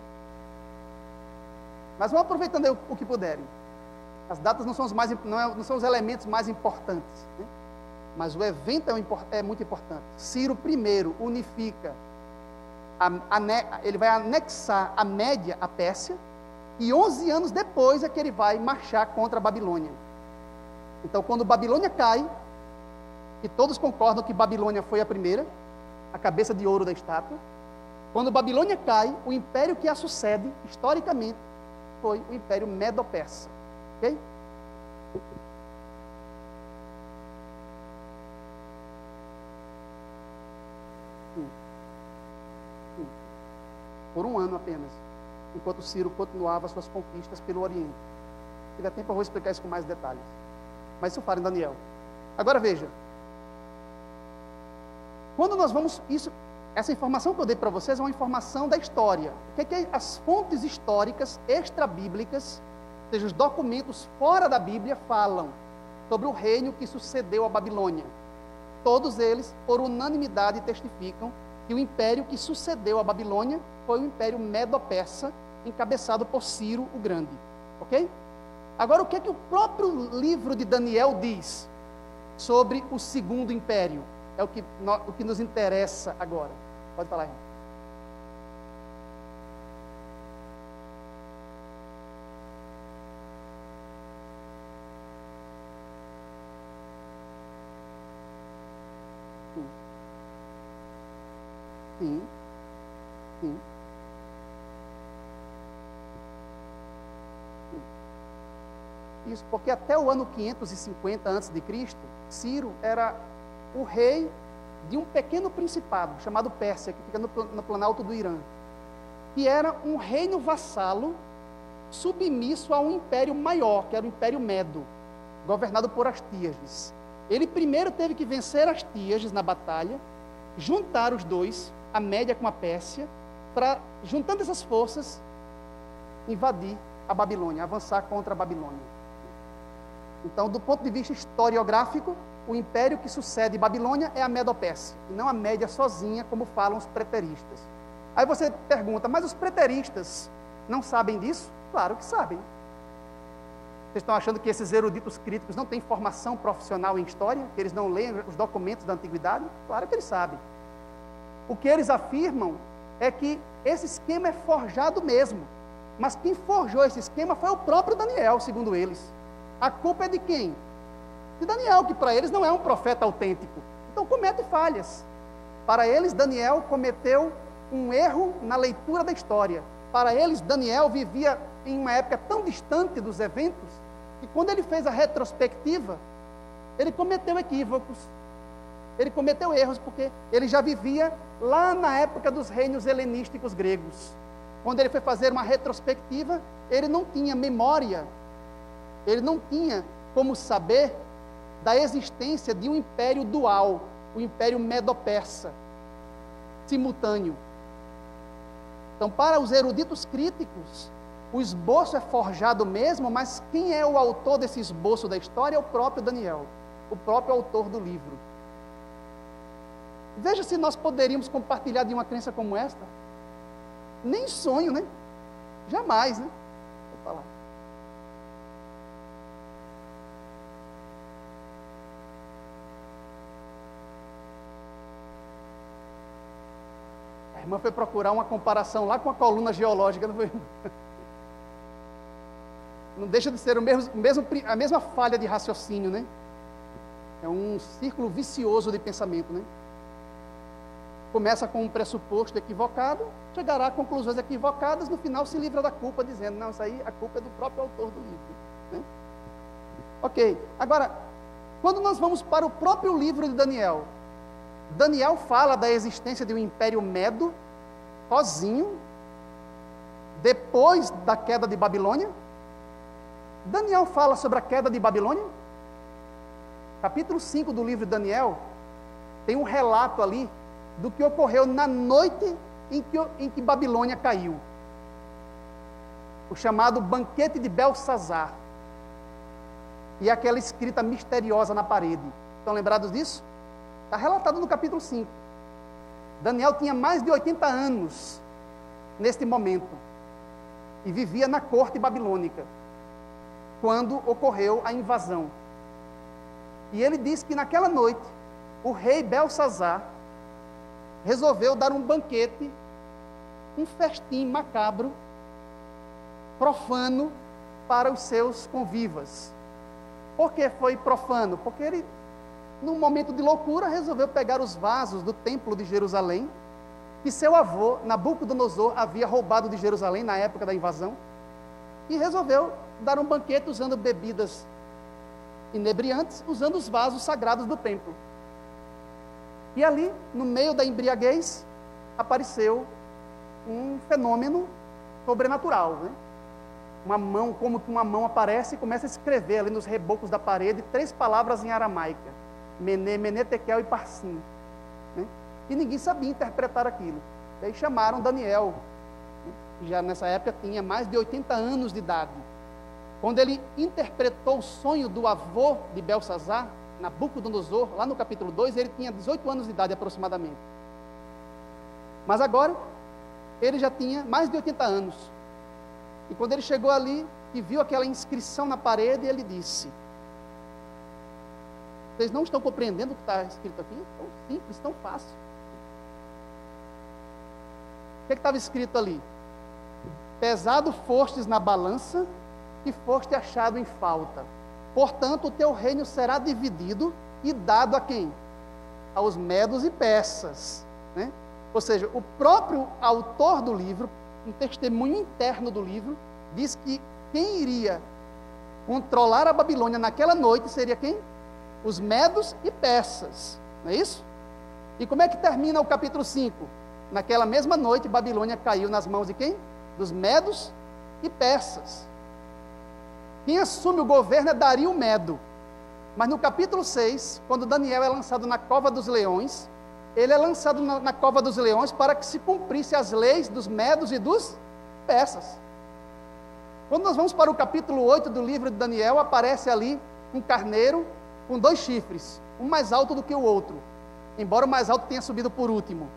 Mas vamos aproveitando o que puderem. As datas não são não são os elementos mais importantes, né? Mas o evento é muito importante. Ciro primeiro unifica, ele vai anexar a Média à Pérsia, e 11 anos depois é que ele vai marchar contra a Babilônia. Então, quando Babilônia cai, e todos concordam que Babilônia foi a primeira, a cabeça de ouro da estátua, quando Babilônia cai, o império que a sucede, historicamente, foi o Império Medo-Persa. Ok? Por um ano apenas, enquanto Ciro continuava suas conquistas pelo Oriente. Se tiver tempo, eu vou explicar isso com mais detalhes. Mas isso fala em Daniel. Agora veja. Quando nós vamos... Essa informação que eu dei para vocês é uma informação da história. O que é que as fontes históricas extra-bíblicas, ou seja, os documentos fora da Bíblia, falam sobre o reino que sucedeu a Babilônia? Todos eles, por unanimidade, testificam que o império que sucedeu a Babilônia foi o Império Medo-Persa, encabeçado por Ciro o Grande. Ok? Agora, o que é que o próprio livro de Daniel diz sobre o segundo império? É o que nos interessa agora. Pode falar, irmão. Sim. Sim. Isso, porque até o ano 550 a.C., Ciro era o rei de um pequeno principado, chamado Pérsia, que fica no planalto do Irã, que era um reino vassalo, submisso a um império maior, que era o Império Medo, governado por Astíages. Ele primeiro teve que vencer Astíages na batalha, juntar os dois, a Média com a Pérsia, para, juntando essas forças, invadir a Babilônia, avançar contra a Babilônia. Então, do ponto de vista historiográfico, o império que sucede Babilônia é a Medo-Pérsia, e não a Média sozinha, como falam os preteristas. Aí você pergunta, mas os preteristas não sabem disso? Claro que sabem. Vocês estão achando que esses eruditos críticos não têm formação profissional em história? Que eles não leem os documentos da antiguidade? Claro que eles sabem. O que eles afirmam é que esse esquema é forjado mesmo. Mas quem forjou esse esquema foi o próprio Daniel, segundo eles. A culpa é de quem? De Daniel, que para eles não é um profeta autêntico. Então comete falhas. Para eles, Daniel cometeu um erro na leitura da história. Para eles, Daniel vivia em uma época tão distante dos eventos, que quando ele fez a retrospectiva, ele cometeu equívocos. Ele cometeu erros, porque ele já vivia lá na época dos reinos helenísticos gregos. Quando ele foi fazer uma retrospectiva, ele não tinha memória, ele não tinha como saber da existência de um império dual, o império medo-persa, simultâneo. Então, para os eruditos críticos, o esboço é forjado mesmo, mas quem é o autor desse esboço da história é o próprio Daniel, o próprio autor do livro. Veja se nós poderíamos compartilhar de uma crença como esta. Nem sonho, né? Jamais, né? Vou falar. A irmã foi procurar uma comparação lá com a coluna geológica. Não, foi? Não deixa de ser a mesma falha de raciocínio, né? É um círculo vicioso de pensamento, né? Começa com um pressuposto equivocado, chegará a conclusões equivocadas, no final se livra da culpa, dizendo, não, isso aí, a culpa é do próprio autor do livro. Né? Ok, agora, quando nós vamos para o próprio livro de Daniel, Daniel fala da existência de um império medo, sozinho, depois da queda de Babilônia. Daniel fala sobre a queda de Babilônia. Capítulo 5 do livro de Daniel, tem um relato ali, do que ocorreu na noite em que Babilônia caiu. O chamado banquete de Belsazar. E aquela escrita misteriosa na parede. Estão lembrados disso? Está relatado no capítulo 5. Daniel tinha mais de 80 anos neste momento. E vivia na corte babilônica, quando ocorreu a invasão. E ele diz que naquela noite, o rei Belsazar resolveu dar um banquete, um festim macabro, profano, para os seus convivas. Por que foi profano? Porque ele, num momento de loucura, resolveu pegar os vasos do templo de Jerusalém, que seu avô, Nabucodonosor, havia roubado de Jerusalém na época da invasão, e resolveu dar um banquete usando bebidas inebriantes, usando os vasos sagrados do templo. E ali, no meio da embriaguez, apareceu um fenômeno sobrenatural, né? Uma mão, como que uma mão aparece e começa a escrever ali nos rebocos da parede 3 palavras em aramaica: Mené, Mené, Tekel e Parsim. Né? E ninguém sabia interpretar aquilo. E aí chamaram Daniel, né? Que já nessa época tinha mais de 80 anos de idade. Quando ele interpretou o sonho do avô de Belsazar, Nabucodonosor, lá no capítulo 2, ele tinha 18 anos de idade aproximadamente. Mas agora, ele já tinha mais de 80 anos. E quando ele chegou ali, que viu aquela inscrição na parede e ele disse: vocês não estão compreendendo o que está escrito aqui? Tão simples, tão fácil. O que estava escrito ali? Pesado fostes na balança e foste achado em falta. Portanto, o teu reino será dividido e dado a quem? Aos medos e persas, né? Ou seja, o próprio autor do livro, um testemunho interno do livro, diz que quem iria controlar a Babilônia naquela noite seria quem? Os medos e persas, não é isso? E como é que termina o capítulo 5? Naquela mesma noite, Babilônia caiu nas mãos de quem? Dos medos e persas. Quem assume o governo é Dario Medo. Mas no capítulo 6, quando Daniel é lançado na cova dos leões, ele é lançado na cova dos leões para que se cumprisse as leis dos medos e dos persas. Quando nós vamos para o capítulo 8 do livro de Daniel, aparece ali um carneiro com 2 chifres, um mais alto do que o outro, embora o mais alto tenha subido por último.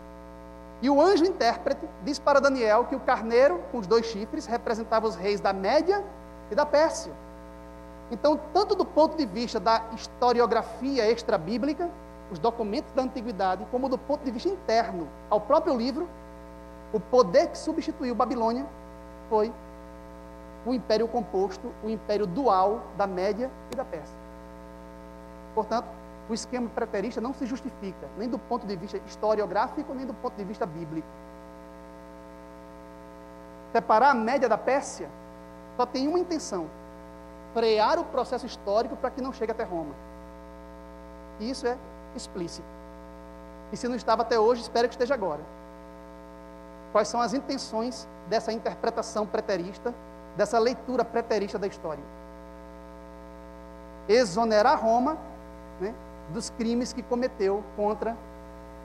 E o anjo intérprete diz para Daniel que o carneiro com os 2 chifres representava os reis da Média e da Pérsia. Então, tanto do ponto de vista da historiografia extra-bíblica, os documentos da antiguidade, como do ponto de vista interno ao próprio livro, o poder que substituiu Babilônia foi o império composto, o império dual da Média e da Pérsia. Portanto, o esquema preterista não se justifica, nem do ponto de vista historiográfico, nem do ponto de vista bíblico. Separar a Média da Pérsia só tem uma intenção: frear o processo histórico para que não chegue até Roma. E isso é explícito. E se não estava até hoje, espero que esteja agora. Quais são as intenções dessa interpretação preterista, dessa leitura preterista da história? Exonerar Roma, né, dos crimes que cometeu contra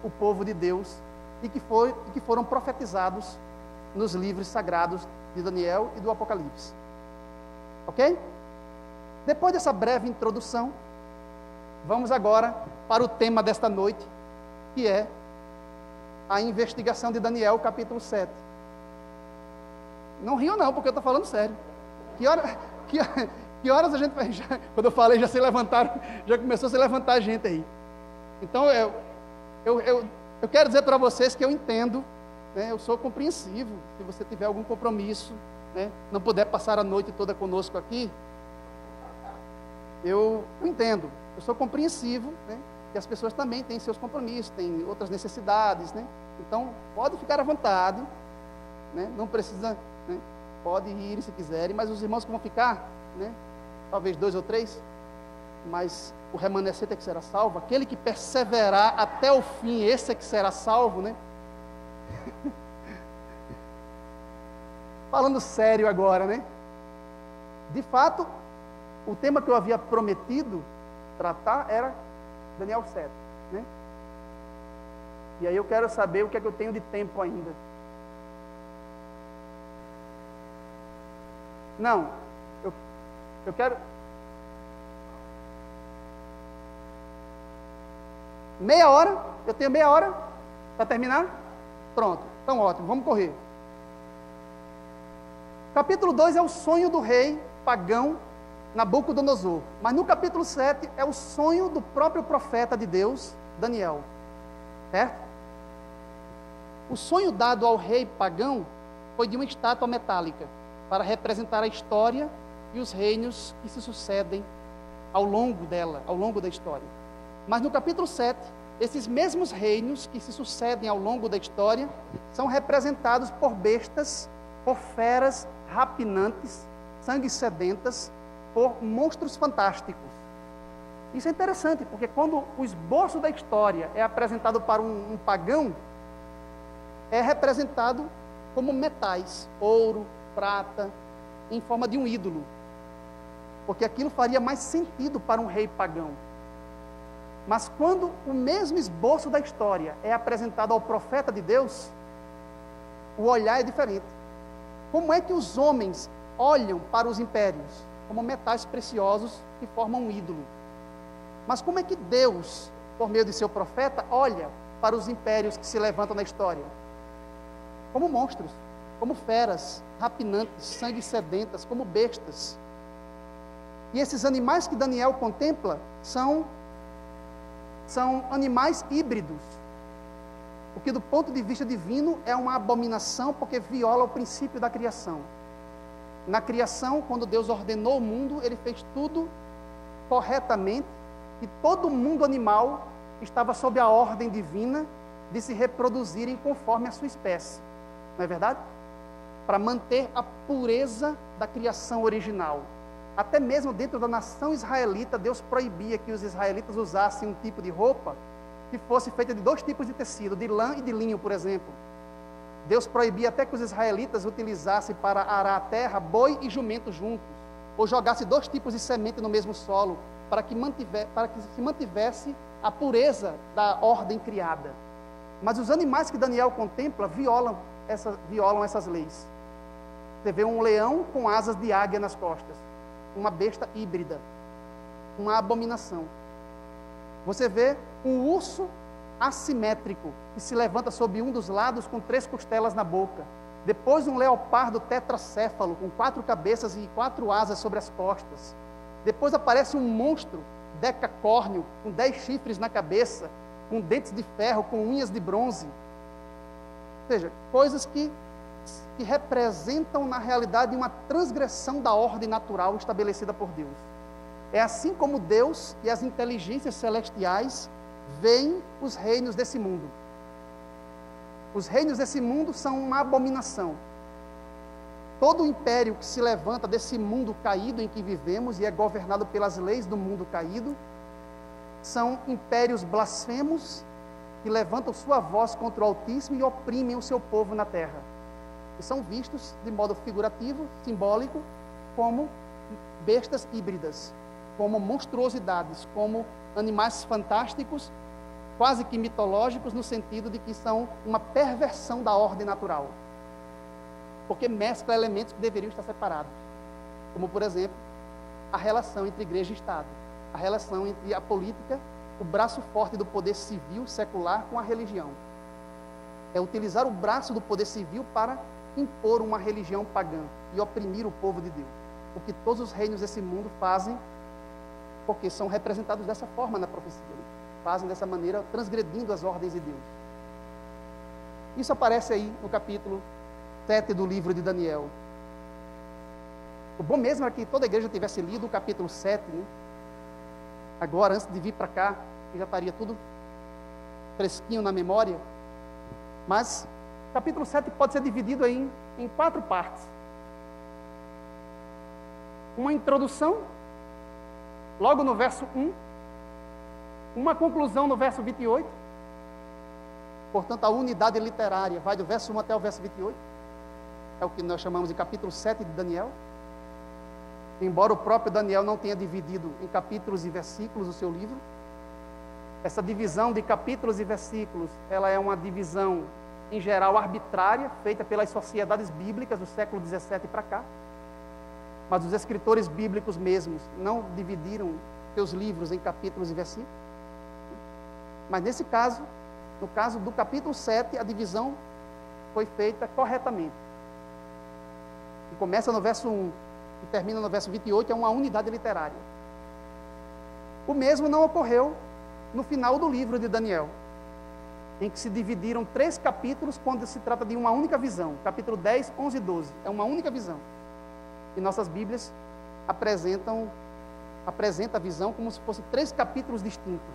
o povo de Deus e que foram profetizados nos livros sagrados de Daniel e do Apocalipse. Ok? Depois dessa breve introdução, vamos agora para o tema desta noite, que é a investigação de Daniel, capítulo 7. Não riam não, porque eu estou falando sério. Que horas a gente vai... Quando eu falei, já se levantaram, já começou a se levantar a gente aí. Então, eu quero dizer para vocês que eu entendo, né, eu sou compreensivo. Se você tiver algum compromisso, né, não puder passar a noite toda conosco aqui, eu entendo. Eu sou compreensivo, né, que as pessoas também têm seus compromissos, têm outras necessidades, né? Então, pode ficar à vontade, né, não precisa, né, pode ir se quiserem, mas os irmãos que vão ficar, né, talvez 2 ou 3, mas o remanescente é que será salvo, aquele que perseverar até o fim, esse é que será salvo, né? Falando sério agora, né? De fato, o tema que eu havia prometido tratar era Daniel 7, né? E aí eu quero saber o que é que eu tenho de tempo ainda. Não, eu quero... Meia hora? Eu tenho meia hora para terminar? Pronto, então ótimo, vamos correr. Capítulo 2 é o sonho do rei pagão Nabucodonosor. Mas no capítulo 7 é o sonho do próprio profeta de Deus, Daniel. Certo? O sonho dado ao rei pagão foi de uma estátua metálica, para representar a história e os reinos que se sucedem ao longo dela, ao longo da história. Mas no capítulo 7, esses mesmos reinos que se sucedem ao longo da história são representados por bestas, por feras rapinantes, sangue sedentas, por monstros fantásticos. Isso é interessante, porque quando o esboço da história é apresentado para um pagão, é representado como metais, ouro, prata, em forma de um ídolo. Porque aquilo faria mais sentido para um rei pagão. Mas quando o mesmo esboço da história é apresentado ao profeta de Deus, o olhar é diferente. Como é que os homens olham para os impérios? Como metais preciosos que formam um ídolo. Mas como é que Deus, por meio de seu profeta, olha para os impérios que se levantam na história? Como monstros. como feras, rapinantes, sangue sedentas, como bestas. E esses animais que Daniel contempla são animais híbridos, o que do ponto de vista divino é uma abominação, porque viola o princípio da criação. Na criação, quando Deus ordenou o mundo, Ele fez tudo corretamente, e todo mundo animal estava sob a ordem divina de se reproduzirem conforme a sua espécie. Não é verdade? Para manter a pureza da criação original. Até mesmo dentro da nação israelita, Deus proibia que os israelitas usassem um tipo de roupa que fosse feita de 2 tipos de tecido, de lã e de linho, por exemplo. Deus proibia até que os israelitas utilizassem para arar a terra boi e jumento juntos, ou jogasse 2 tipos de semente no mesmo solo, para que se mantivesse a pureza da ordem criada. Mas os animais que Daniel contempla violam essas leis. Você vê um leão com asas de águia nas costas, uma besta híbrida, uma abominação. Você vê um urso assimétrico, que se levanta sob um dos lados com 3 costelas na boca. Depois um leopardo tetracéfalo, com 4 cabeças e 4 asas sobre as costas. Depois aparece um monstro decacórneo, com 10 chifres na cabeça, com dentes de ferro, com unhas de bronze. Ou seja, coisas que representam, na realidade, uma transgressão da ordem natural estabelecida por Deus. É assim como Deus e as inteligências celestiais veem os reinos desse mundo. Os reinos desse mundo são uma abominação. Todo o império que se levanta desse mundo caído em que vivemos e é governado pelas leis do mundo caído, são impérios blasfemos que levantam sua voz contra o Altíssimo e oprimem o seu povo na terra. E são vistos de modo figurativo, simbólico, como bestas híbridas, como monstruosidades, como animais fantásticos, quase que mitológicos, no sentido de que são uma perversão da ordem natural. Porque mescla elementos que deveriam estar separados. Como, por exemplo, a relação entre igreja e Estado. A relação entre a política, o braço forte do poder civil secular, com a religião. É utilizar o braço do poder civil para impor uma religião pagã e oprimir o povo de Deus. O que todos os reinos desse mundo fazem, porque são representados dessa forma na profecia. Fazem dessa maneira, transgredindo as ordens de Deus. Isso aparece aí no capítulo 7 do livro de Daniel. O bom mesmo era que toda a igreja tivesse lido o capítulo 7, né? Agora, antes de vir para cá, que já estaria tudo fresquinho na memória. Mas o capítulo 7 pode ser dividido aí em 4 partes. Uma introdução, logo no verso 1. Uma conclusão no verso 28. Portanto, a unidade literária vai do verso 1 até o verso 28. É o que nós chamamos de capítulo 7 de Daniel. Embora o próprio Daniel não tenha dividido em capítulos e versículos o seu livro, essa divisão de capítulos e versículos, ela é uma divisão, em geral, arbitrária, feita pelas sociedades bíblicas do século 17 para cá. Mas os escritores bíblicos mesmos não dividiram seus livros em capítulos e versículos. Mas nesse caso, no caso do capítulo 7, a divisão foi feita corretamente. E começa no verso 1 e termina no verso 28, é uma unidade literária. O mesmo não ocorreu no final do livro de Daniel, em que se dividiram 3 capítulos quando se trata de uma única visão. Capítulo 10, 11 e 12. É uma única visão. E nossas Bíblias apresentam a visão como se fossem 3 capítulos distintos.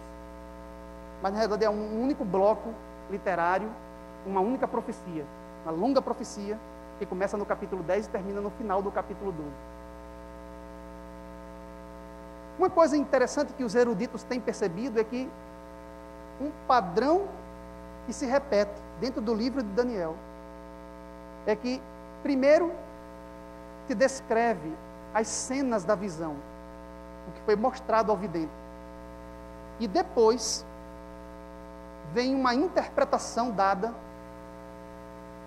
Mas, na realidade, é um único bloco literário, uma única profecia. Uma longa profecia que começa no capítulo 10 e termina no final do capítulo 12. Uma coisa interessante que os eruditos têm percebido é que um padrão que se repete dentro do livro de Daniel é que, primeiro, se descreve as cenas da visão, o que foi mostrado ao vidente. E depois vem uma interpretação dada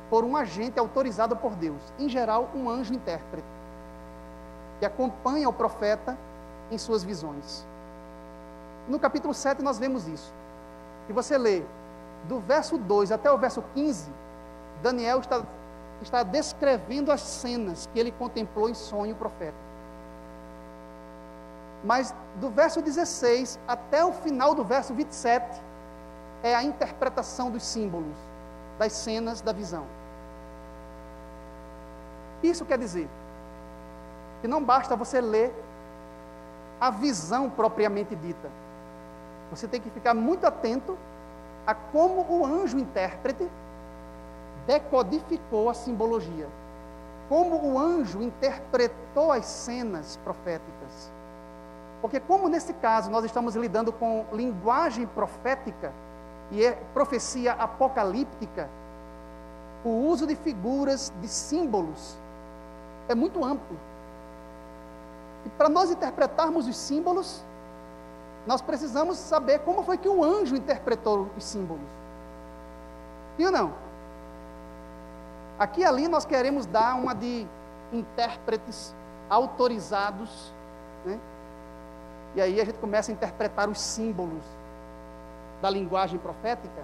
por um agente autorizado por Deus, em geral um anjo intérprete, que acompanha o profeta em suas visões. No capítulo 7 nós vemos isso. Se você lê do verso 2 até o verso 15, Daniel está está descrevendo as cenas que ele contemplou em sonho profético. Mas do verso 16 até o final do verso 27 é a interpretação dos símbolos, das cenas da visão. Isso quer dizer que não basta você ler a visão propriamente dita. Você tem que ficar muito atento a como o anjo intérprete decodificou a simbologia, como o anjo interpretou as cenas proféticas. Porque como nesse caso nós estamos lidando com linguagem profética e profecia apocalíptica, o uso de figuras, de símbolos, é muito amplo. E para nós interpretarmos os símbolos, nós precisamos saber como foi que o anjo interpretou os símbolos. Sim ou não? Aqui e ali nós queremos dar uma de intérpretes autorizados, né? E aí a gente começa a interpretar os símbolos da linguagem profética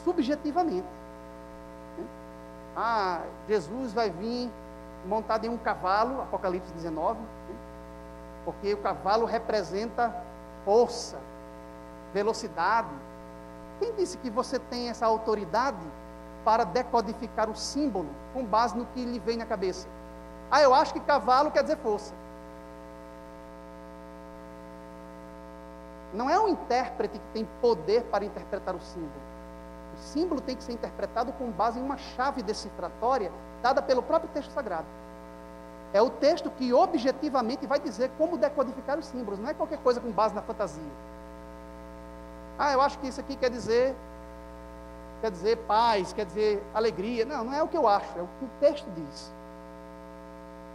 subjetivamente. Ah, Jesus vai vir montado em um cavalo, Apocalipse 19, porque o cavalo representa força, velocidade. Quem disse que você tem essa autoridade para decodificar o símbolo com base no que lhe vem na cabeça? Ah, eu acho que cavalo quer dizer força. Não é um intérprete que tem poder para interpretar o símbolo. O símbolo tem que ser interpretado com base em uma chave decifratória dada pelo próprio texto sagrado. É o texto que objetivamente vai dizer como decodificar os símbolos, não é qualquer coisa com base na fantasia. Ah, eu acho que isso aqui quer dizer paz, quer dizer alegria. Não, não é o que eu acho, é o que o texto diz.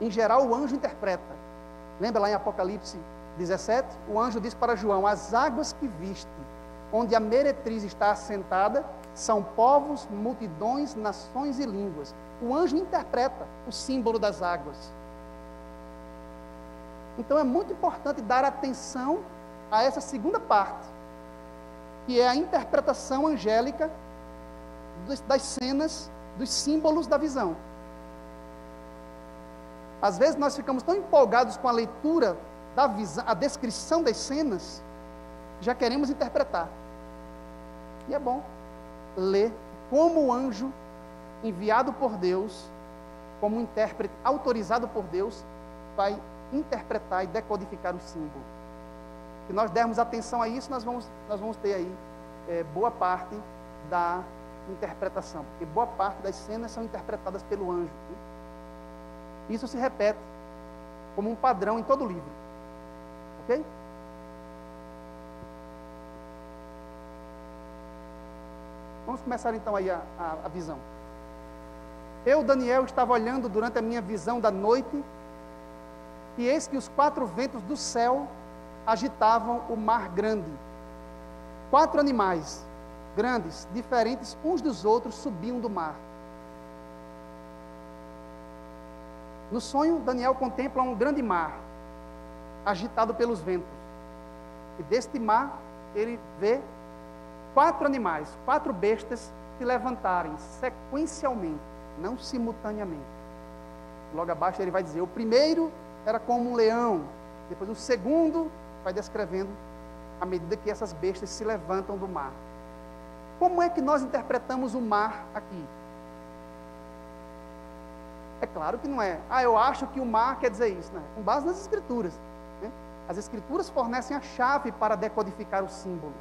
Em geral, o anjo interpreta. Lembra lá em Apocalipse 17? O anjo diz para João: as águas que viste, onde a meretriz está assentada, são povos, multidões, nações e línguas. O anjo interpreta o símbolo das águas. Então é muito importante dar atenção a essa segunda parte, que é a interpretação angélica das cenas, dos símbolos da visão. Às vezes nós ficamos tão empolgados com a leitura da visão, a descrição das cenas, já queremos interpretar. E é bom ler como o anjo enviado por Deus, como um intérprete autorizado por Deus, vai interpretar e decodificar o símbolo. Se nós dermos atenção a isso, nós vamos ter aí boa parte da interpretação, porque boa parte das cenas são interpretadas pelo anjo. Isso se repete como um padrão em todo o livro. Ok? Vamos começar então aí a visão. Eu, Daniel, estava olhando durante a minha visão da noite, e eis que os 4 ventos do céu agitavam o mar grande. 4 animais grandes, diferentes uns dos outros, subiam do mar. No sonho, Daniel contempla um grande mar, agitado pelos ventos. E deste mar, ele vê 4 animais, 4 bestas se levantarem sequencialmente, não simultaneamente. Logo abaixo ele vai dizer, o primeiro era como um leão, depois o segundo vai descrevendo à medida que essas bestas se levantam do mar. Como é que nós interpretamos o mar aqui? É claro que não é, eu acho que o mar quer dizer isso, né? Com base nas Escrituras. Né? As Escrituras fornecem a chave para decodificar o símbolo.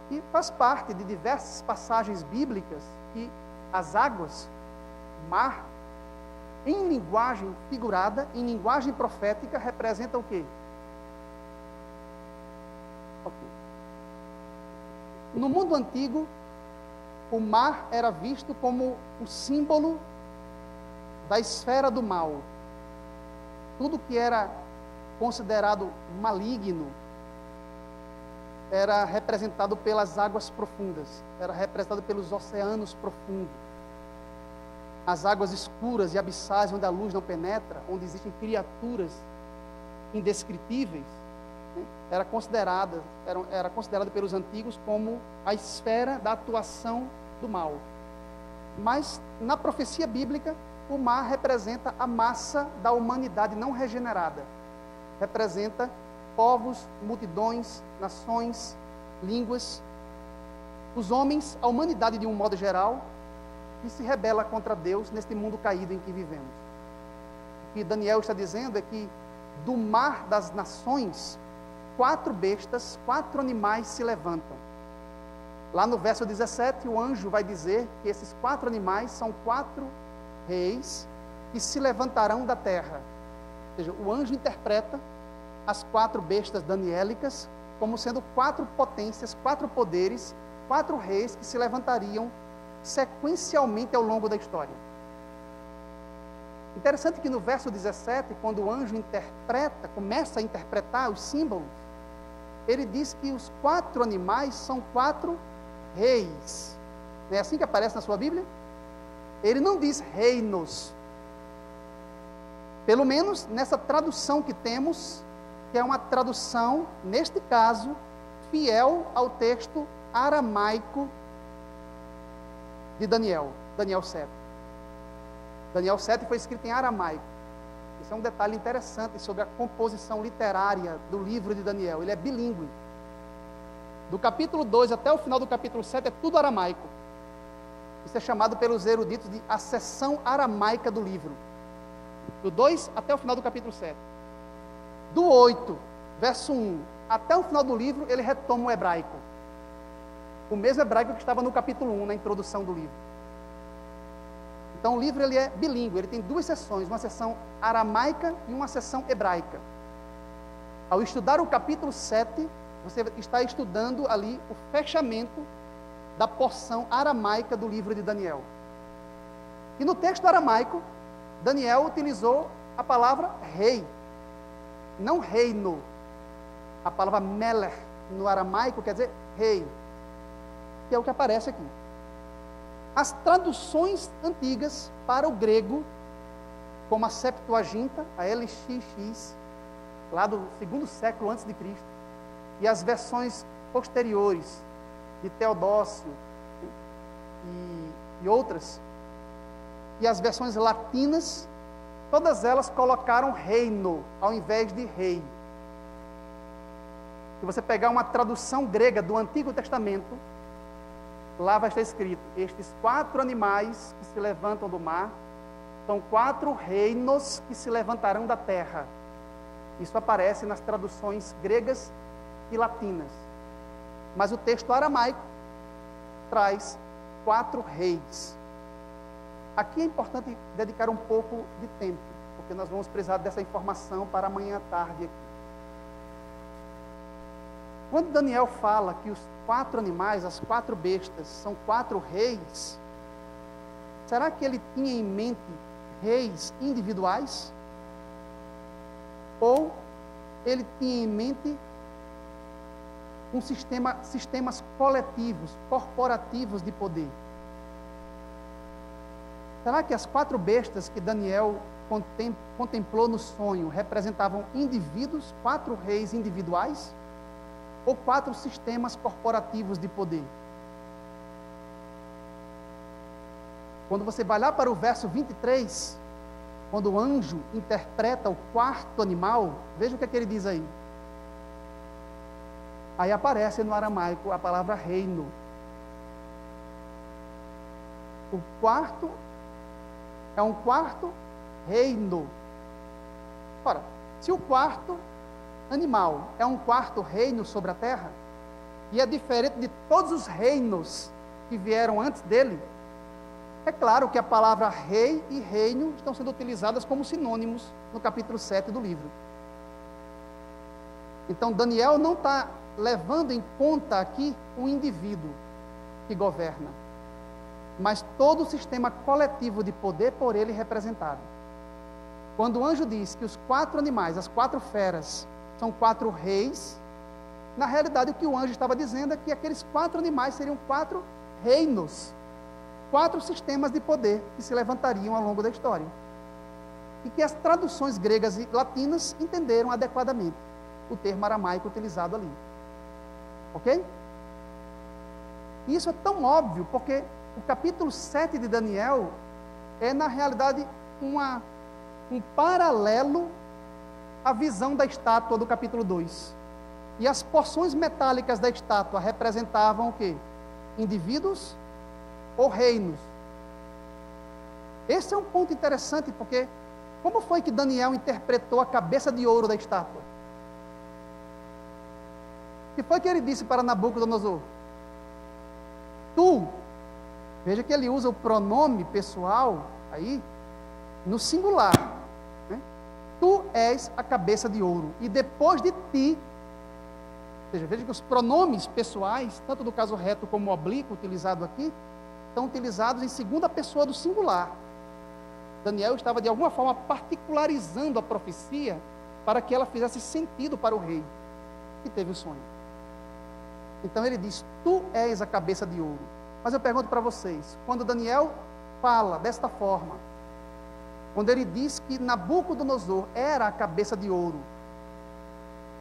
E faz parte de diversas passagens bíblicas que as águas, o mar, em linguagem figurada, em linguagem profética, representam o quê? Okay. No mundo antigo, o mar era visto como o símbolo da esfera do mal. Tudo que era considerado maligno era representado pelas águas profundas, era representado pelos oceanos profundos. As águas escuras e abissais, onde a luz não penetra, onde existem criaturas indescritíveis, né? era considerada pelos antigos como a esfera da atuação do mal. Mas, na profecia bíblica, o mar representa a massa da humanidade não regenerada. Representa povos, multidões, nações, línguas, os homens, a humanidade de um modo geral, que se rebela contra Deus neste mundo caído em que vivemos. O que Daniel está dizendo é que do mar das nações, 4 bestas, 4 animais se levantam. Lá no verso 17, o anjo vai dizer que esses 4 animais são 4 reis que se levantarão da terra. Ou seja, o anjo interpreta as 4 bestas daniélicas como sendo 4 potências, 4 poderes, 4 reis que se levantariam sequencialmente ao longo da história. Interessante que no verso 17, quando o anjo começa a interpretar os símbolos, ele diz que os 4 animais são 4 reis. Não é assim que aparece na sua Bíblia? Ele não diz reinos. Pelo menos nessa tradução que temos, que é uma tradução, neste caso, fiel ao texto aramaico de Daniel 7. Daniel 7 foi escrito em aramaico. Esse é um detalhe interessante sobre a composição literária do livro de Daniel. Ele é bilíngue. Do capítulo 2 até o final do capítulo 7 é tudo aramaico. Isso é chamado pelos eruditos de a seção aramaica do livro. Do 2 até o final do capítulo 7. Do 8, verso 1, até o final do livro, ele retoma o hebraico. O mesmo hebraico que estava no capítulo 1, na introdução do livro. Então o livro ele é bilíngue, ele tem 2 seções, uma seção aramaica e uma seção hebraica. Ao estudar o capítulo 7, você está estudando ali o fechamento da porção aramaica do livro de Daniel. E no texto aramaico, Daniel utilizou a palavra rei, não reino. A palavra melech no aramaico quer dizer rei, que é o que aparece aqui. As traduções antigas para o grego, como a Septuaginta, a LXX, lá do 2º século antes de Cristo, e as versões posteriores de Teodócio e outras, e as versões latinas, todas elas colocaram reino ao invés de rei. Se você pegar uma tradução grega do Antigo Testamento, lá vai estar escrito: estes 4 animais que se levantam do mar são 4 reinos que se levantarão da terra. Isso aparece nas traduções gregas e latinas. Mas o texto aramaico traz 4 reis. Aqui é importante dedicar um pouco de tempo, porque nós vamos precisar dessa informação para amanhã à tarde aqui. Quando Daniel fala que os 4 animais, as 4 bestas, são 4 reis, será que ele tinha em mente reis individuais? Ou ele tinha em mente sistemas coletivos, corporativos de poder? Será que as 4 bestas que Daniel contemplou no sonho representavam indivíduos, 4 reis individuais? Ou 4 sistemas corporativos de poder? Quando você vai lá para o verso 23, quando o anjo interpreta o 4º animal, veja o que é que ele diz aí. Aí aparece no aramaico a palavra reino. O 4º é um 4º reino. Ora, se o 4º animal é um 4º reino sobre a terra, e é diferente de todos os reinos que vieram antes dele, é claro que a palavra rei e reino estão sendo utilizadas como sinônimos no capítulo 7 do livro. Então Daniel não está levando em conta aqui o indivíduo que governa, mas todo o sistema coletivo de poder por ele representado. Quando o anjo diz que os 4 animais, as 4 feras, são 4 reis, na realidade o que o anjo estava dizendo é que aqueles 4 animais seriam 4 reinos, 4 sistemas de poder que se levantariam ao longo da história. E que as traduções gregas e latinas entenderam adequadamente o termo aramaico utilizado ali. Ok? E isso é tão óbvio, porque o capítulo 7 de Daniel é, na realidade, um paralelo à visão da estátua do capítulo 2. E as porções metálicas da estátua representavam o quê? Indivíduos ou reinos. Esse é um ponto interessante, porque como foi que Daniel interpretou a cabeça de ouro da estátua? O que foi que ele disse para Nabucodonosor? Tu, veja que ele usa o pronome pessoal aí, no singular, né? Tu és a cabeça de ouro, e depois de ti, ou seja, veja que os pronomes pessoais, tanto do caso reto como oblíquo, utilizado aqui, estão utilizados em segunda pessoa do singular. Daniel estava de alguma forma particularizando a profecia para que ela fizesse sentido para o rei que teve o sonho. Então ele diz, tu és a cabeça de ouro. Mas eu pergunto para vocês, quando Daniel fala desta forma, quando ele diz que Nabucodonosor era a cabeça de ouro,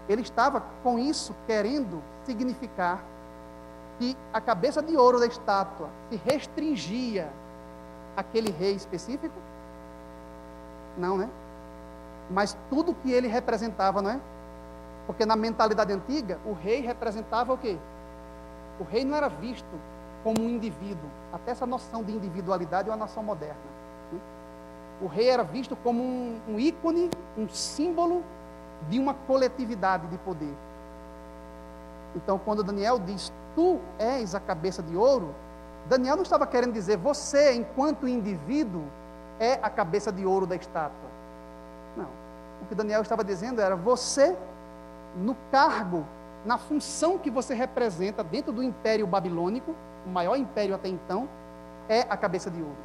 ele estava com isso querendo significar que a cabeça de ouro da estátua se restringia àquele rei específico? Não, né? Mas tudo que ele representava, não é? Porque na mentalidade antiga, o rei representava o quê? O rei não era visto como um indivíduo. Até essa noção de individualidade é uma noção moderna, né? O rei era visto como um ícone, um símbolo de uma coletividade de poder. Então, quando Daniel diz, tu és a cabeça de ouro, Daniel não estava querendo dizer, você, enquanto indivíduo, é a cabeça de ouro da estátua. Não. O que Daniel estava dizendo era, você, no cargo, na função que você representa dentro do Império Babilônico, o maior império até então, é a cabeça de ouro.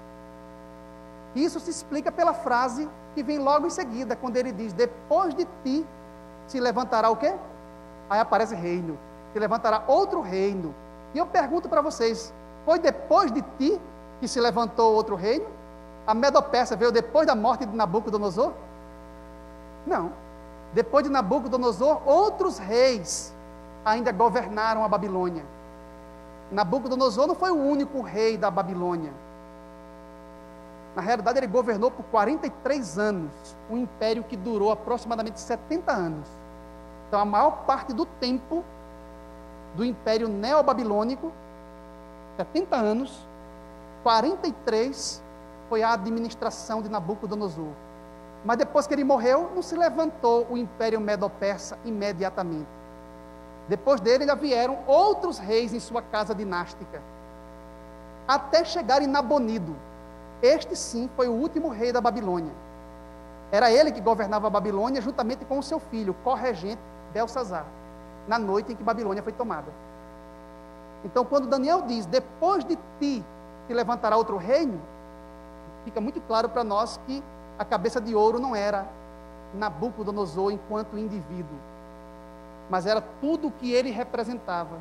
Isso se explica pela frase que vem logo em seguida, quando ele diz, depois de ti se levantará o quê? Aí aparece reino. Se levantará outro reino. E eu pergunto para vocês, foi depois de ti que se levantou outro reino? A Medo-Pérsia veio depois da morte de Nabucodonosor? Não. Depois de Nabucodonosor, outros reis ainda governaram a Babilônia. Nabucodonosor não foi o único rei da Babilônia. Na realidade, ele governou por 43 anos, um império que durou aproximadamente 70 anos. Então, a maior parte do tempo do império neobabilônico, 70 anos, 43 foi a administração de Nabucodonosor. Mas depois que ele morreu, não se levantou o império medo-persa imediatamente. Depois dele, ainda vieram outros reis em sua casa dinástica, até chegar em Nabonido. Este sim foi o último rei da Babilônia. Era ele que governava a Babilônia juntamente com o seu filho, corregente Belsazar, na noite em que Babilônia foi tomada. Então, quando Daniel diz, depois de ti se levantará outro reino, fica muito claro para nós que a cabeça de ouro não era Nabucodonosor enquanto indivíduo, mas era tudo o que ele representava.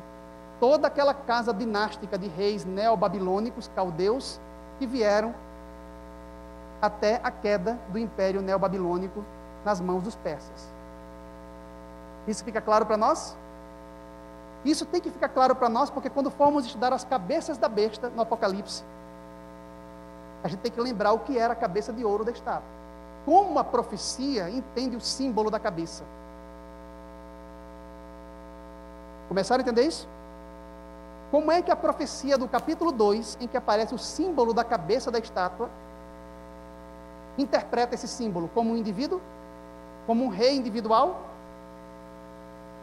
Toda aquela casa dinástica de reis neobabilônicos, caldeus, que vieram até a queda do Império Neobabilônico nas mãos dos persas. Isso fica claro para nós? Isso tem que ficar claro para nós, porque quando formos estudar as cabeças da besta no Apocalipse, a gente tem que lembrar o que era a cabeça de ouro da estátua. Como a profecia entende o símbolo da cabeça. Começaram a entender isso? Como é que a profecia do capítulo 2, em que aparece o símbolo da cabeça da estátua, interpreta esse símbolo como um indivíduo? Como um rei individual?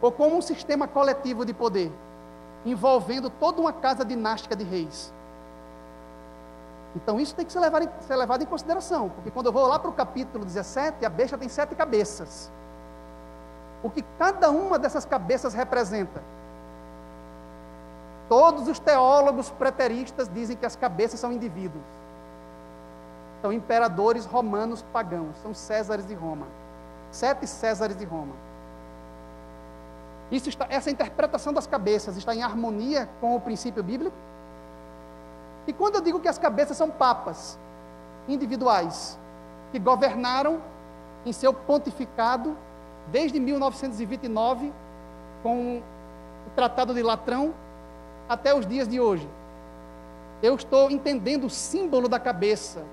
Ou como um sistema coletivo de poder, envolvendo toda uma casa dinástica de reis? Então isso tem que ser levado em consideração, porque quando eu vou lá para o capítulo 17, a besta tem 7 cabeças. O que cada uma dessas cabeças representa? Todos os teólogos preteristas dizem que as cabeças são indivíduos. São imperadores romanos pagãos, são Césares de Roma. 7 Césares de Roma. Essa interpretação das cabeças está em harmonia com o princípio bíblico? E quando eu digo que as cabeças são papas individuais, que governaram em seu pontificado desde 1929, com o Tratado de Latrão, até os dias de hoje. Eu estou entendendo o símbolo da cabeça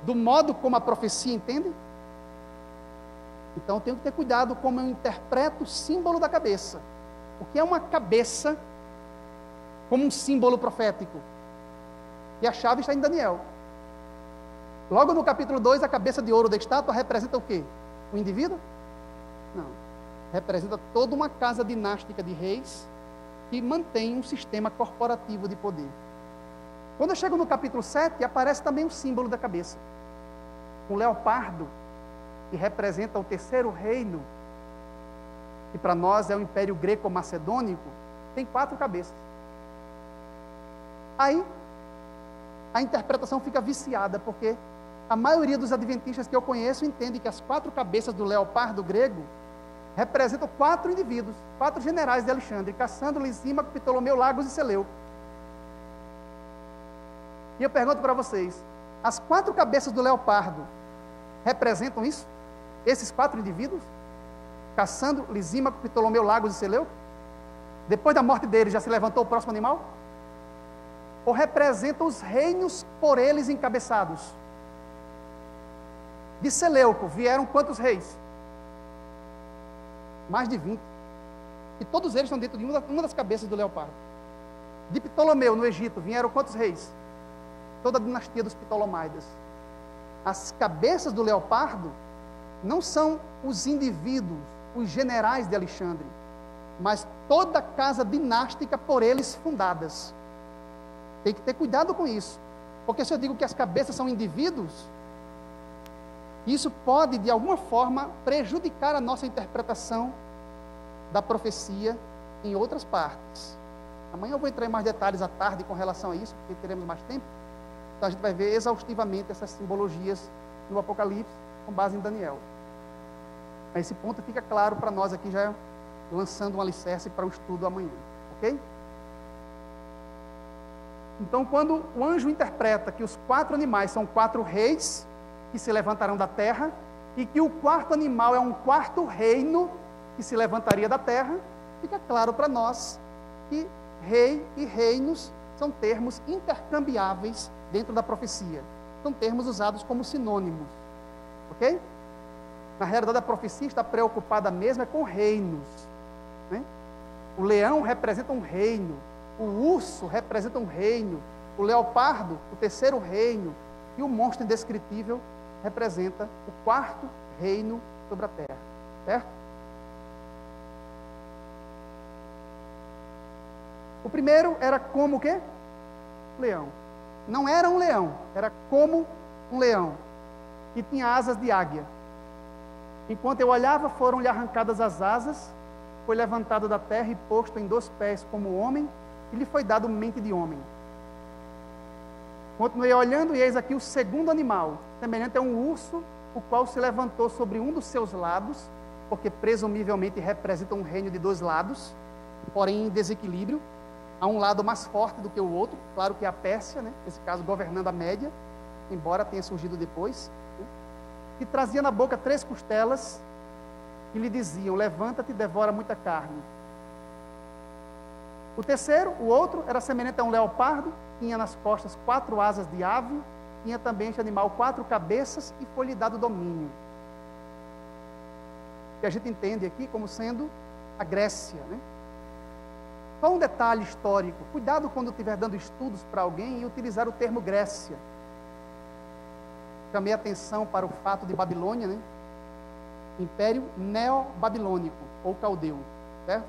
do modo como a profecia entende? Então eu tenho que ter cuidado como eu interpreto o símbolo da cabeça. O que é uma cabeça como um símbolo profético? E a chave está em Daniel. Logo no capítulo 2, a cabeça de ouro da estátua representa o quê? O indivíduo? Não. Representa toda uma casa dinástica de reis que mantém um sistema corporativo de poder. Quando eu chego no capítulo 7, aparece também o símbolo da cabeça. Um leopardo, que representa o terceiro reino, que para nós é o Império Greco-Macedônico, tem 4 cabeças. Aí, a interpretação fica viciada, porque a maioria dos adventistas que eu conheço entende que as 4 cabeças do leopardo grego representam 4 indivíduos, 4 generais de Alexandre: Cassandro, Lisímaco, Ptolomeu, Lagos e Seleuco. E eu pergunto para vocês, as 4 cabeças do leopardo representam isso? Esses 4 indivíduos? Cassandro, Lisímaco, Ptolomeu, Lagos e Seleuco? Depois da morte deles, já se levantou o próximo animal? Ou representam os reinos por eles encabeçados? De Seleuco vieram quantos reis? Mais de 20. E todos eles estão dentro de uma das cabeças do leopardo. De Ptolomeu, no Egito, vieram quantos reis? Toda a dinastia dos Ptolomaidas. As cabeças do leopardo não são os indivíduos, os generais de Alexandre, mas toda a casa dinástica por eles fundadas. Tem que ter cuidado com isso, porque se eu digo que as cabeças são indivíduos, isso pode, de alguma forma, prejudicar a nossa interpretação da profecia em outras partes. Amanhã eu vou entrar em mais detalhes à tarde com relação a isso, porque teremos mais tempo. Então a gente vai ver exaustivamente essas simbologias no Apocalipse, com base em Daniel. Mas esse ponto fica claro para nós aqui, já lançando um alicerce para o estudo amanhã, ok? Então, quando o anjo interpreta que os 4 animais são 4 reis que se levantarão da terra, e que o 4º animal é um 4º reino que se levantaria da terra, fica claro para nós que rei e reinos são termos intercambiáveis dentro da profecia. São termos usados como sinônimos, ok? Na realidade, a profecia está preocupada mesmo com reinos, né? O leão representa um reino, o urso representa um reino, o leopardo, o terceiro reino, e o monstro indescritível representa o 4º reino sobre a terra, certo? O primeiro era como o quê? Leão. Não era um leão, era como um leão, que tinha asas de águia. Enquanto eu olhava, foram-lhe arrancadas as asas, foi levantado da terra e posto em 2 pés como homem, e lhe foi dado mente de homem. Continuei olhando, e eis aqui o 2º animal, semelhante a um urso, o qual se levantou sobre um dos seus lados, porque presumivelmente representa um reino de 2 lados, porém em desequilíbrio. Há um lado mais forte do que o outro, claro que é a Pérsia, né? Nesse caso governando a Média, embora tenha surgido depois, né? Que trazia na boca 3 costelas, que lhe diziam: levanta-te e devora muita carne. O terceiro, o outro, era semelhante a um leopardo, tinha nas costas 4 asas de ave, tinha também este animal 4 cabeças e foi-lhe dado domínio. Que a gente entende aqui como sendo a Grécia, né? Só um detalhe histórico: cuidado quando estiver dando estudos para alguém e utilizar o termo Grécia. Chamei atenção para o fato de Babilônia, né? Império Neo-Babilônico, ou Caldeu, certo?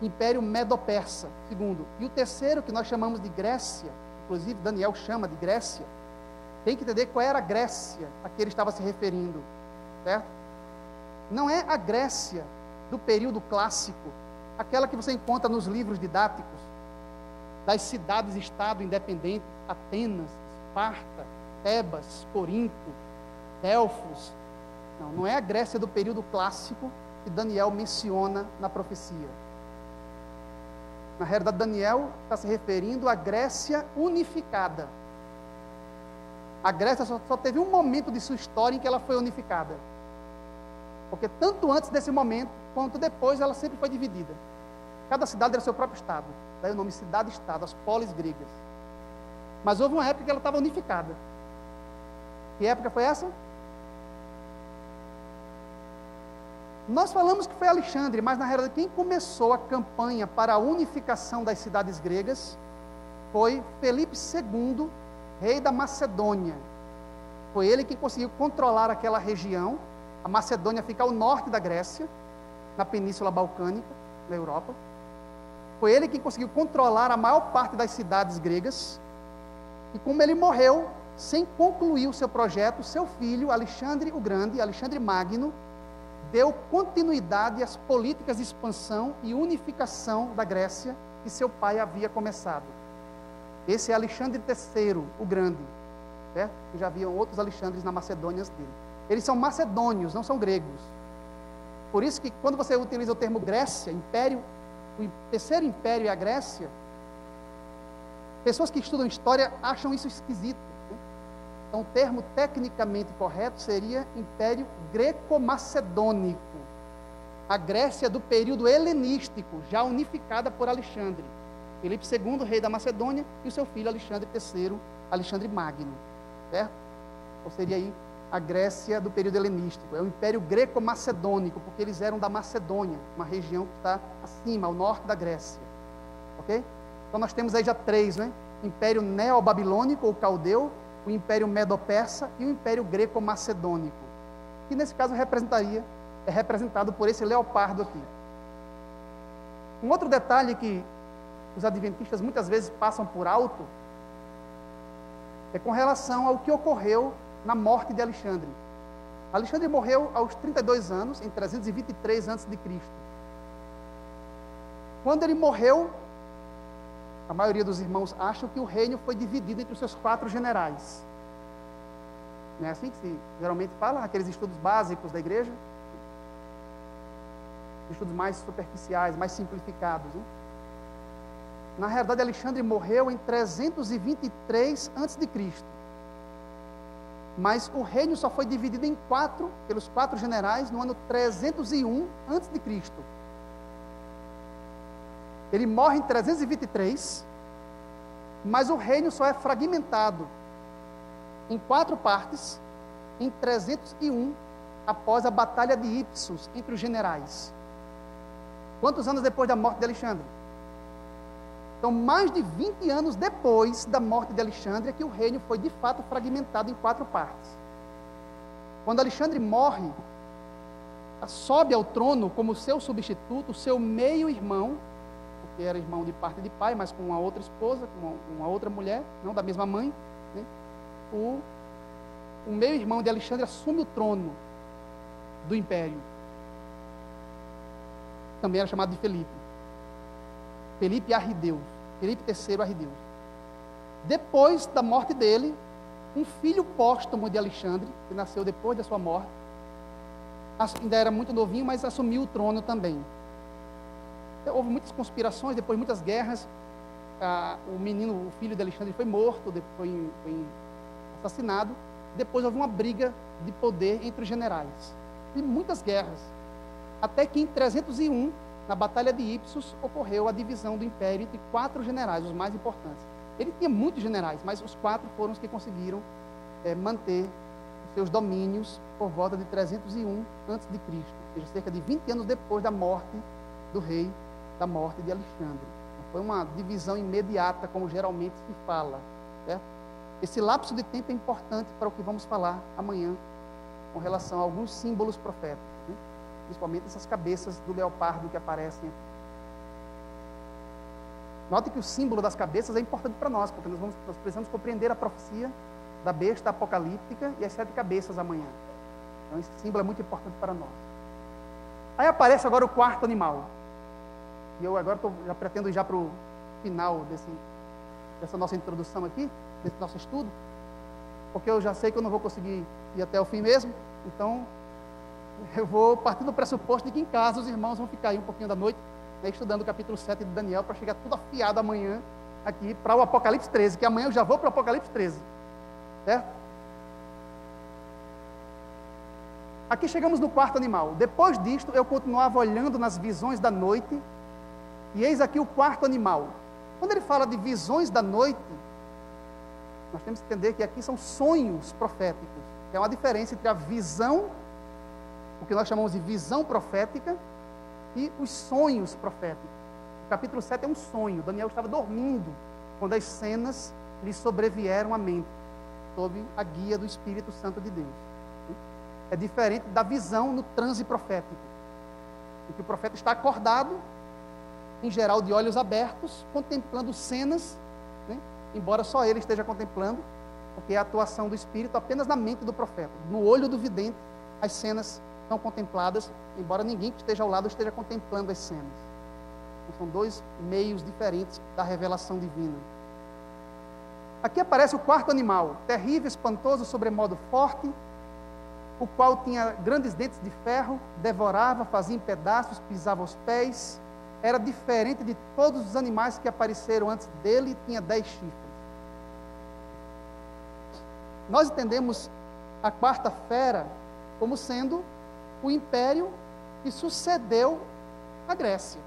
Império Medo-Persa, segundo. E o terceiro, que nós chamamos de Grécia, inclusive Daniel chama de Grécia, tem que entender qual era a Grécia a que ele estava se referindo, certo? Não é a Grécia do período clássico, aquela que você encontra nos livros didáticos, das cidades-estado independentes, Atenas, Esparta, Tebas, Corinto, Delfos. Não, não é a Grécia do período clássico que Daniel menciona na profecia. Na realidade, Daniel está se referindo à Grécia unificada. A Grécia só teve um momento de sua história em que ela foi unificada. Porque tanto antes desse momento, quanto depois, ela sempre foi dividida. Cada cidade era seu próprio estado. Daí o nome cidade-estado, as polis gregas. Mas houve uma época que ela estava unificada. Que época foi essa? Nós falamos que foi Alexandre, mas na realidade quem começou a campanha para a unificação das cidades gregas foi Felipe II, rei da Macedônia. Foi ele que conseguiu controlar aquela região. A Macedônia fica ao norte da Grécia, na Península Balcânica, na Europa. Foi ele que conseguiu controlar a maior parte das cidades gregas. E como ele morreu, sem concluir o seu projeto, seu filho, Alexandre o Grande, Alexandre Magno, deu continuidade às políticas de expansão e unificação da Grécia que seu pai havia começado. Esse é Alexandre III, o Grande. Certo? Já haviam outros Alexandres na Macedônia antes dele. Eles são macedônios, não são gregos. Por isso que quando você utiliza o termo Grécia, império, o terceiro império é a Grécia, pessoas que estudam história acham isso esquisito. Né? Então o termo tecnicamente correto seria Império Greco-Macedônico. A Grécia do período helenístico, já unificada por Alexandre. Felipe II, rei da Macedônia, e o seu filho Alexandre III, Alexandre Magno. Certo? Ou seria aí a Grécia do período helenístico. É o Império Greco-Macedônico, porque eles eram da Macedônia, uma região que está acima, ao norte da Grécia. Ok? Então nós temos aí já três, né? Império Neobabilônico, ou Caldeu, o Império Medo-Persa e o Império Greco-Macedônico. Que nesse caso é representado por esse leopardo aqui. Um outro detalhe que os adventistas muitas vezes passam por alto é com relação ao que ocorreu na morte de Alexandre. Alexandre morreu aos 32 anos, em 323 a.C. Quando ele morreu, a maioria dos irmãos acham que o reino foi dividido entre os seus 4 generais. Não é assim que se geralmente fala, aqueles estudos básicos da igreja? Estudos mais superficiais, mais simplificados. Né? Na realidade, Alexandre morreu em 323 a.C. Mas o reino só foi dividido em 4, pelos 4 generais, no ano 301 a.C. Ele morre em 323, mas o reino só é fragmentado em 4 partes, em 301, após a Batalha de Ipsos, entre os generais. Quantos anos depois da morte de Alexandre? Então, mais de 20 anos depois da morte de Alexandre, é que o reino foi de fato fragmentado em 4 partes. Quando Alexandre morre, sobe ao trono como seu substituto, seu meio-irmão, porque era irmão de parte de pai, mas com uma outra esposa, com uma outra mulher, não da mesma mãe. Né? O meio-irmão de Alexandre assume o trono do império. Também era chamado de Felipe. Felipe Arrideu, Felipe III Arrideu. Depois da morte dele, um filho póstumo de Alexandre, que nasceu depois da sua morte, ainda era muito novinho, mas assumiu o trono também. Então, houve muitas conspirações, depois muitas guerras. O filho de Alexandre foi morto, foi assassinado. Depois houve uma briga de poder entre os generais. E muitas guerras. Até que em 301, na Batalha de Ipsos, ocorreu a divisão do império entre 4 generais, os mais importantes. Ele tinha muitos generais, mas os 4 foram os que conseguiram manter os seus domínios por volta de 301 a.C., ou seja, cerca de 20 anos depois da morte do rei, da morte de Alexandre. Não foi uma divisão imediata, como geralmente se fala. Certo? Esse lapso de tempo é importante para o que vamos falar amanhã, com relação a alguns símbolos proféticos. Né? Principalmente essas cabeças do leopardo que aparecem aqui. Note que o símbolo das cabeças é importante para nós, porque nós precisamos compreender a profecia da besta apocalíptica e as 7 cabeças amanhã. Então esse símbolo é muito importante para nós. Aí aparece agora o 4º animal. E eu agora já pretendo ir já para o final dessa nossa introdução aqui, desse nosso estudo, porque eu já sei que eu não vou conseguir ir até o fim mesmo, então eu vou partir do pressuposto de que em casa os irmãos vão ficar aí um pouquinho da noite, né, estudando o capítulo 7 de Daniel, para chegar tudo afiado amanhã aqui para o Apocalipse 13, que amanhã eu já vou para o Apocalipse 13. Certo? Aqui chegamos no 4º animal. Depois disto, eu continuava olhando nas visões da noite, e eis aqui o 4º animal. Quando ele fala de visões da noite, Nós temos que entender que aqui são sonhos proféticos. É uma diferença entre a visão, o que nós chamamos de visão profética, e os sonhos proféticos. O capítulo 7 é um sonho. Daniel estava dormindo quando as cenas lhe sobrevieram à mente, sob a guia do Espírito Santo de Deus. É diferente da visão no transe profético, em que o profeta está acordado, em geral de olhos abertos, contemplando cenas, né? Embora só ele esteja contemplando, porque é a atuação do Espírito apenas na mente do profeta. No olho do vidente, as cenas são contempladas, embora ninguém que esteja ao lado esteja contemplando as cenas. Então, são dois meios diferentes da revelação divina. Aqui aparece o quarto animal, terrível, espantoso, sobremodo forte, o qual tinha grandes dentes de ferro, devorava, fazia em pedaços, pisava os pés, era diferente de todos os animais que apareceram antes dele, e tinha 10 chifres. Nós entendemos a quarta fera como sendo o império que sucedeu a Grécia,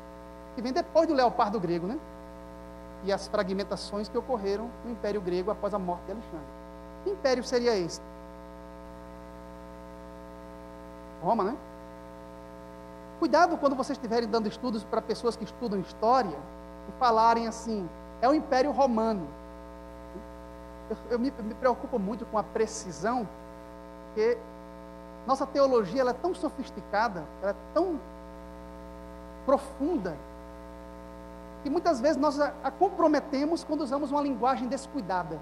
que vem depois do leopardo grego, né? E as fragmentações que ocorreram no Império Grego após a morte de Alexandre. Que império seria esse? Roma, né? Cuidado quando vocês estiverem dando estudos para pessoas que estudam história e falarem assim, é o Império Romano. Eu me preocupo muito com a precisão, porque nossa teologia ela é tão sofisticada, ela é tão profunda, que muitas vezes nós a comprometemos quando usamos uma linguagem descuidada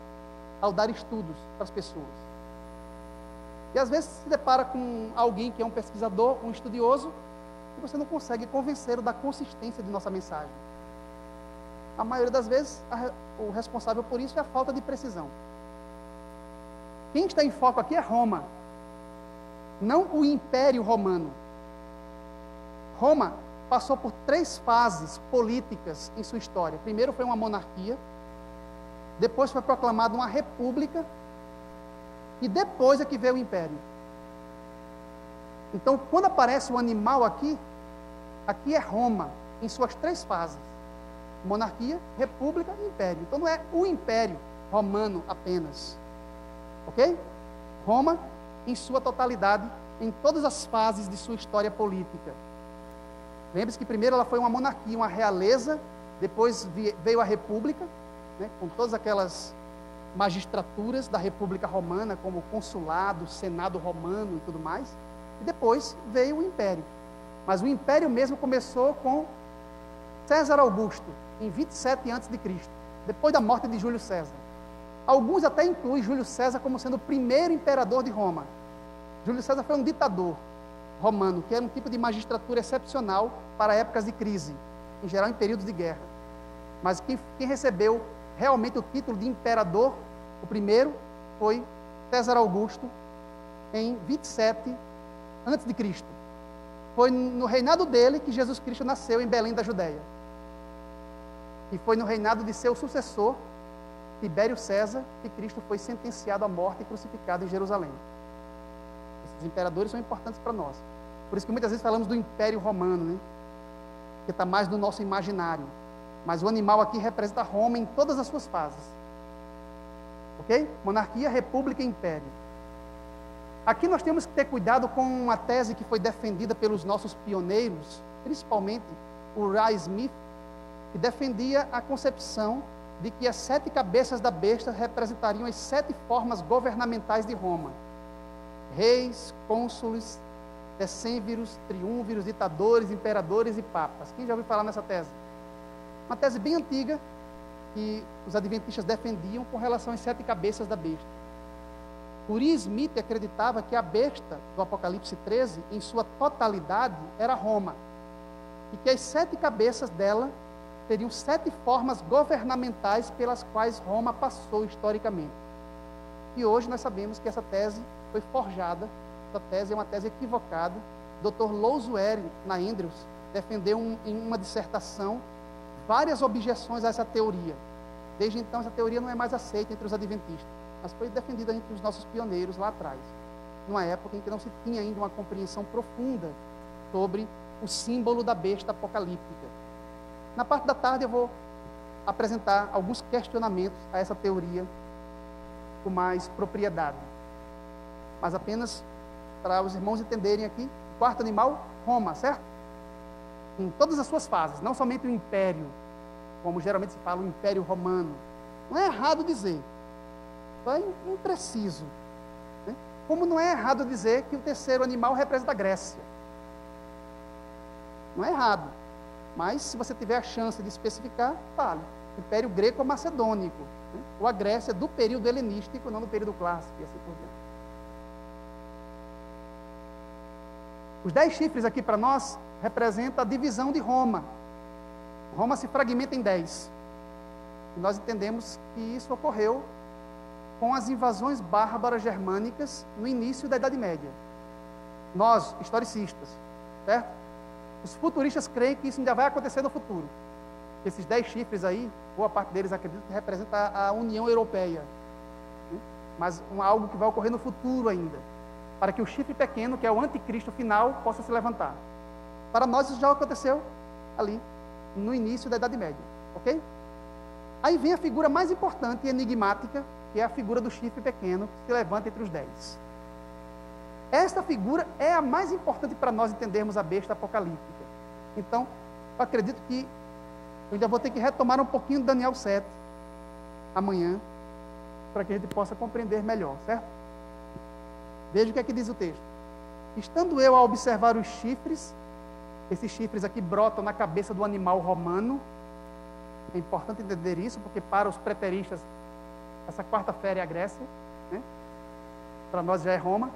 ao dar estudos para as pessoas. E às vezes se depara com alguém que é um pesquisador, um estudioso, e você não consegue convencê-lo da consistência de nossa mensagem. A maioria das vezes, o responsável por isso é a falta de precisão. Quem está em foco aqui é Roma, não o Império Romano. Roma passou por 3 fases políticas em sua história. Primeiro foi uma monarquia, depois foi proclamada uma república, e depois é que veio o império. Então, quando aparece o animal aqui, aqui é Roma, em suas 3 fases. Monarquia, república e império. Então, não é o império romano apenas. Ok? Roma, em sua totalidade, em todas as fases de sua história política. Lembre-se que primeiro ela foi uma monarquia, uma realeza, depois veio a república, né, com todas aquelas magistraturas da República Romana, como o consulado, o senado romano e tudo mais, e depois veio o império. Mas o império mesmo começou com César Augusto, em 27 a.C., depois da morte de Júlio César. Alguns até incluem Júlio César como sendo o primeiro imperador de Roma. Júlio César foi um ditador romano, que era um tipo de magistratura excepcional para épocas de crise, em geral em períodos de guerra. Mas quem recebeu realmente o título de imperador, o primeiro, foi César Augusto, em 27 a.C. Foi no reinado dele que Jesus Cristo nasceu em Belém da Judéia. E foi no reinado de seu sucessor, Tibério César, que Cristo foi sentenciado à morte e crucificado em Jerusalém. Esses imperadores são importantes para nós. Por isso que muitas vezes falamos do Império Romano, né? Que está mais no nosso imaginário. Mas o animal aqui representa Roma em todas as suas fases. Ok? Monarquia, república e império. Aqui nós temos que ter cuidado com uma tese que foi defendida pelos nossos pioneiros, principalmente o Ray Smith, que defendia a concepção de que as 7 cabeças da besta representariam as 7 formas governamentais de Roma. Reis, cônsules, decêmviros, triúnviros, ditadores, imperadores e papas. Quem já ouviu falar nessa tese? Uma tese bem antiga que os adventistas defendiam com relação às 7 cabeças da besta. Uri Smith acreditava que a besta do Apocalipse 13, em sua totalidade, era Roma. E que as 7 cabeças dela teriam 7 formas governamentais pelas quais Roma passou historicamente. E hoje nós sabemos que essa tese foi forjada, essa tese é uma tese equivocada. O Dr. Lousuere, na Andrews, defendeu em uma dissertação várias objeções a essa teoria. Desde então, essa teoria não é mais aceita entre os adventistas, mas foi defendida entre os nossos pioneiros lá atrás, numa época em que não se tinha ainda uma compreensão profunda sobre o símbolo da besta apocalíptica. Na parte da tarde eu vou apresentar alguns questionamentos a essa teoria com mais propriedade. Mas apenas para os irmãos entenderem aqui, o quarto animal, Roma, certo? Em todas as suas fases, não somente o império, como geralmente se fala, o império romano. Não é errado dizer, só é impreciso. Né? Como não é errado dizer que o terceiro animal representa a Grécia. Não é errado, mas se você tiver a chance de especificar, fale. Império Greco-Macedônico, né? Ou a Grécia do período helenístico, não do período clássico, e assim por diante. Os 10 chifres aqui para nós representam a divisão de Roma. Roma se fragmenta em 10. E nós entendemos que isso ocorreu com as invasões bárbaras germânicas no início da Idade Média. Nós, historicistas, certo? Os futuristas creem que isso ainda vai acontecer no futuro. Esses 10 chifres aí, boa parte deles acredita que representa a União Europeia. Né? Mas algo que vai ocorrer no futuro ainda. Para que o chifre pequeno, que é o anticristo final, possa se levantar. Para nós isso já aconteceu ali, no início da Idade Média. Ok? Aí vem a figura mais importante e enigmática, que é a figura do chifre pequeno, que se levanta entre os 10. Esta figura é a mais importante para nós entendermos a besta apocalíptica. Então, eu acredito que eu ainda vou ter que retomar um pouquinho de Daniel 7 amanhã, para que a gente possa compreender melhor, certo? Veja o que é que diz o texto. Estando eu a observar os chifres, esses chifres aqui brotam na cabeça do animal romano. É importante entender isso, porque para os preteristas, essa quarta-feira é a Grécia, né? Para nós já é Roma.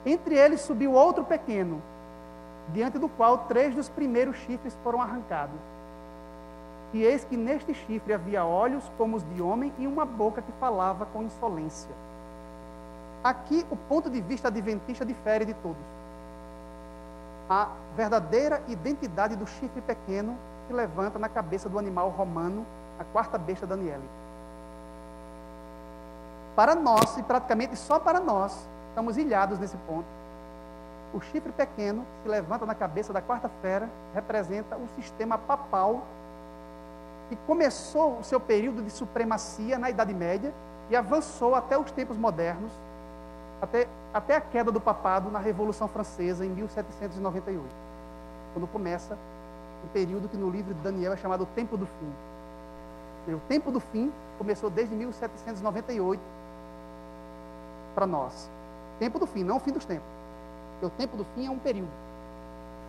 Entre eles subiu outro pequeno, diante do qual 3 dos primeiros chifres foram arrancados. E eis que neste chifre havia olhos como os de homem e uma boca que falava com insolência. Aqui o ponto de vista adventista difere de todos. A verdadeira identidade do chifre pequeno se levanta na cabeça do animal romano, a quarta besta Daniele. Para nós, e praticamente só para nós, estamos ilhados nesse ponto. O chifre pequeno se levanta na cabeça da quarta fera, representa o sistema papal que começou o seu período de supremacia na Idade Média e avançou até os tempos modernos, até a queda do papado na Revolução Francesa em 1798, quando começa o período que no livro de Daniel é chamado o Tempo do Fim. O Tempo do Fim começou desde 1798 para nós. Tempo do fim, não o fim dos tempos. Porque o tempo do fim é um período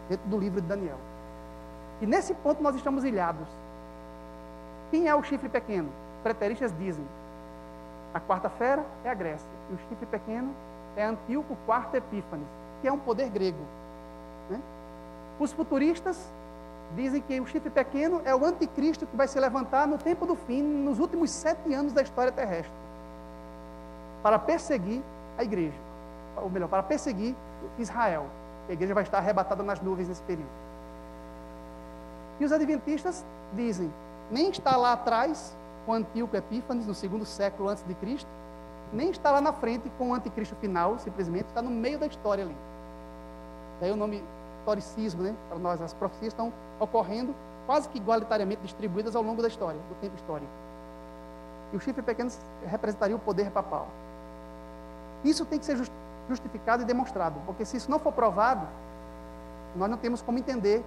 dentro do livro de Daniel. E nesse ponto nós estamos ilhados. Quem é o chifre pequeno? Os preteristas dizem: a quarta fera é a Grécia. E o chifre pequeno é Antíoco IV Epífanes, que é um poder grego. Né? Os futuristas dizem que o chifre pequeno é o anticristo que vai se levantar no tempo do fim, nos últimos 7 anos da história terrestre, para perseguir a igreja. Ou melhor, para perseguir Israel. A igreja vai estar arrebatada nas nuvens nesse período. E os adventistas dizem: nem está lá atrás com Antíoco Epífanes, no 2º século antes de Cristo, nem está lá na frente com o anticristo final, simplesmente está no meio da história ali. Daí o nome historicismo, né? Para nós, as profecias estão ocorrendo quase que igualitariamente distribuídas ao longo da história, do tempo histórico. E o chifre pequeno representaria o poder papal. Isso tem que ser justificado e demonstrado, porque se isso não for provado, nós não temos como entender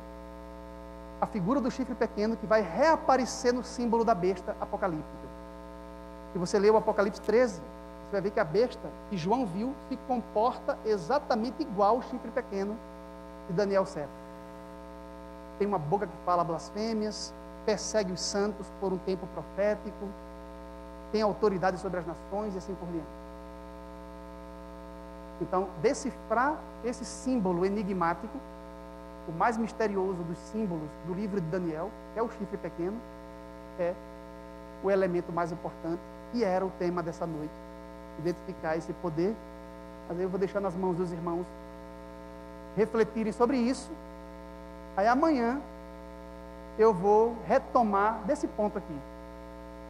a figura do chifre pequeno que vai reaparecer no símbolo da besta apocalíptica. Se você ler o Apocalipse 13, você vai ver que a besta que João viu se comporta exatamente igual ao chifre pequeno de Daniel 7. Tem uma boca que fala blasfêmias, persegue os santos por um tempo profético, tem autoridade sobre as nações e assim por diante. Então, decifrar esse símbolo enigmático, o mais misterioso dos símbolos do livro de Daniel, que é o chifre pequeno, é o elemento mais importante, e era o tema dessa noite, identificar esse poder. Mas eu vou deixar nas mãos dos irmãos refletirem sobre isso. Aí amanhã eu vou retomar desse ponto aqui.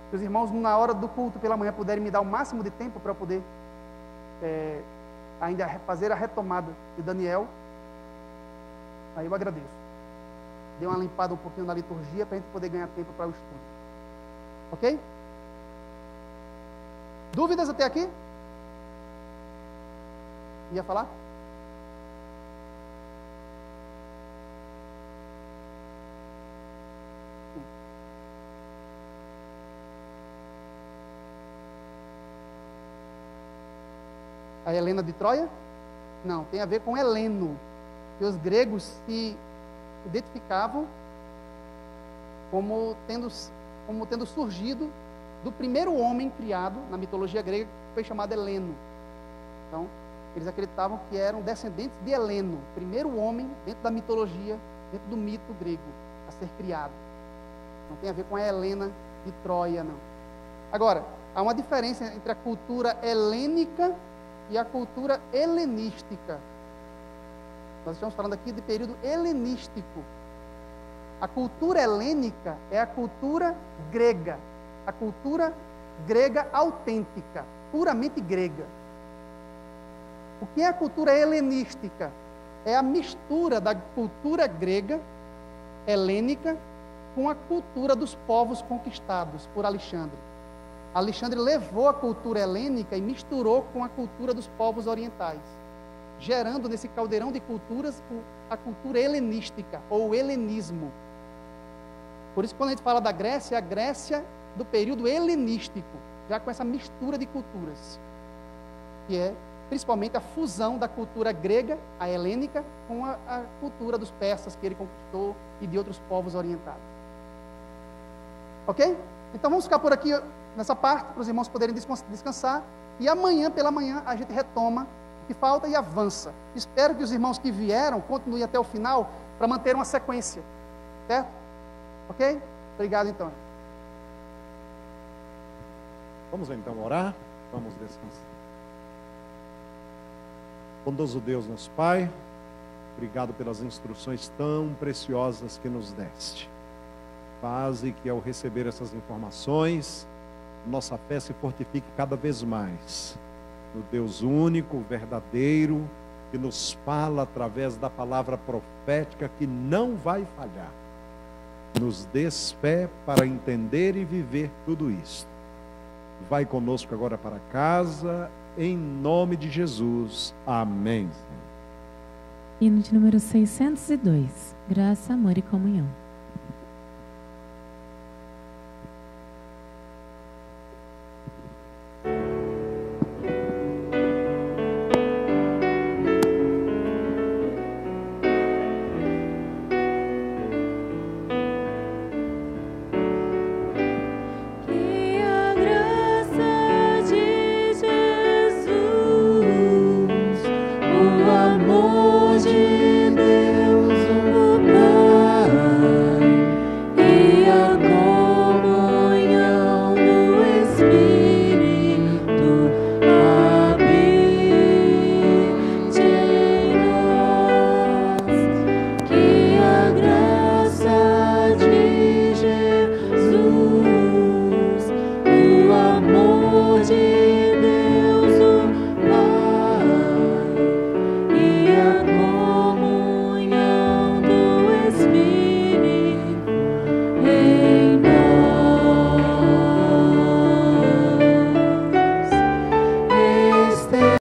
Se os irmãos, na hora do culto pela manhã, puderem me dar o máximo de tempo para eu poder ainda fazer a retomada de Daniel, aí eu agradeço. Dê uma limpada um pouquinho na liturgia para a gente poder ganhar tempo para o estudo. Ok? Dúvidas até aqui? Ia falar? A Helena de Troia? Não, tem a ver com Heleno, que os gregos se identificavam como tendo surgido do primeiro homem criado na mitologia grega, que foi chamado Heleno. Então, eles acreditavam que eram descendentes de Heleno, primeiro homem dentro da mitologia, dentro do mito grego, a ser criado. Não tem a ver com a Helena de Troia, não. Agora, há uma diferença entre a cultura helênica e a cultura helenística. Nós estamos falando aqui de período helenístico. A cultura helênica é a cultura grega, a cultura grega autêntica, puramente grega. O que é a cultura helenística? É a mistura da cultura grega, helênica, com a cultura dos povos conquistados por Alexandre. Alexandre levou a cultura helênica e misturou com a cultura dos povos orientais, gerando nesse caldeirão de culturas a cultura helenística, ou o helenismo. Por isso, quando a gente fala da Grécia, é a Grécia do período helenístico, já com essa mistura de culturas, que é principalmente a fusão da cultura grega, a helênica, com a cultura dos persas que ele conquistou e de outros povos orientais. Ok? Então vamos ficar por aqui nessa parte, para os irmãos poderem descansar, e amanhã, pela manhã, a gente retoma o que falta e avança. Espero que os irmãos que vieram continuem até o final, para manter uma sequência, certo? Ok? Obrigado, então. Vamos então orar, vamos descansar. Bondoso Deus, nosso Pai, obrigado pelas instruções tão preciosas que nos deste. Faze que ao receber essas informações, nossa fé se fortifique cada vez mais no Deus único, verdadeiro, que nos fala através da palavra profética que não vai falhar. Nos dês fé para entender e viver tudo isso. Vai conosco agora para casa, em nome de Jesus. Amém. Hino de número 602. Graça, amor e comunhão.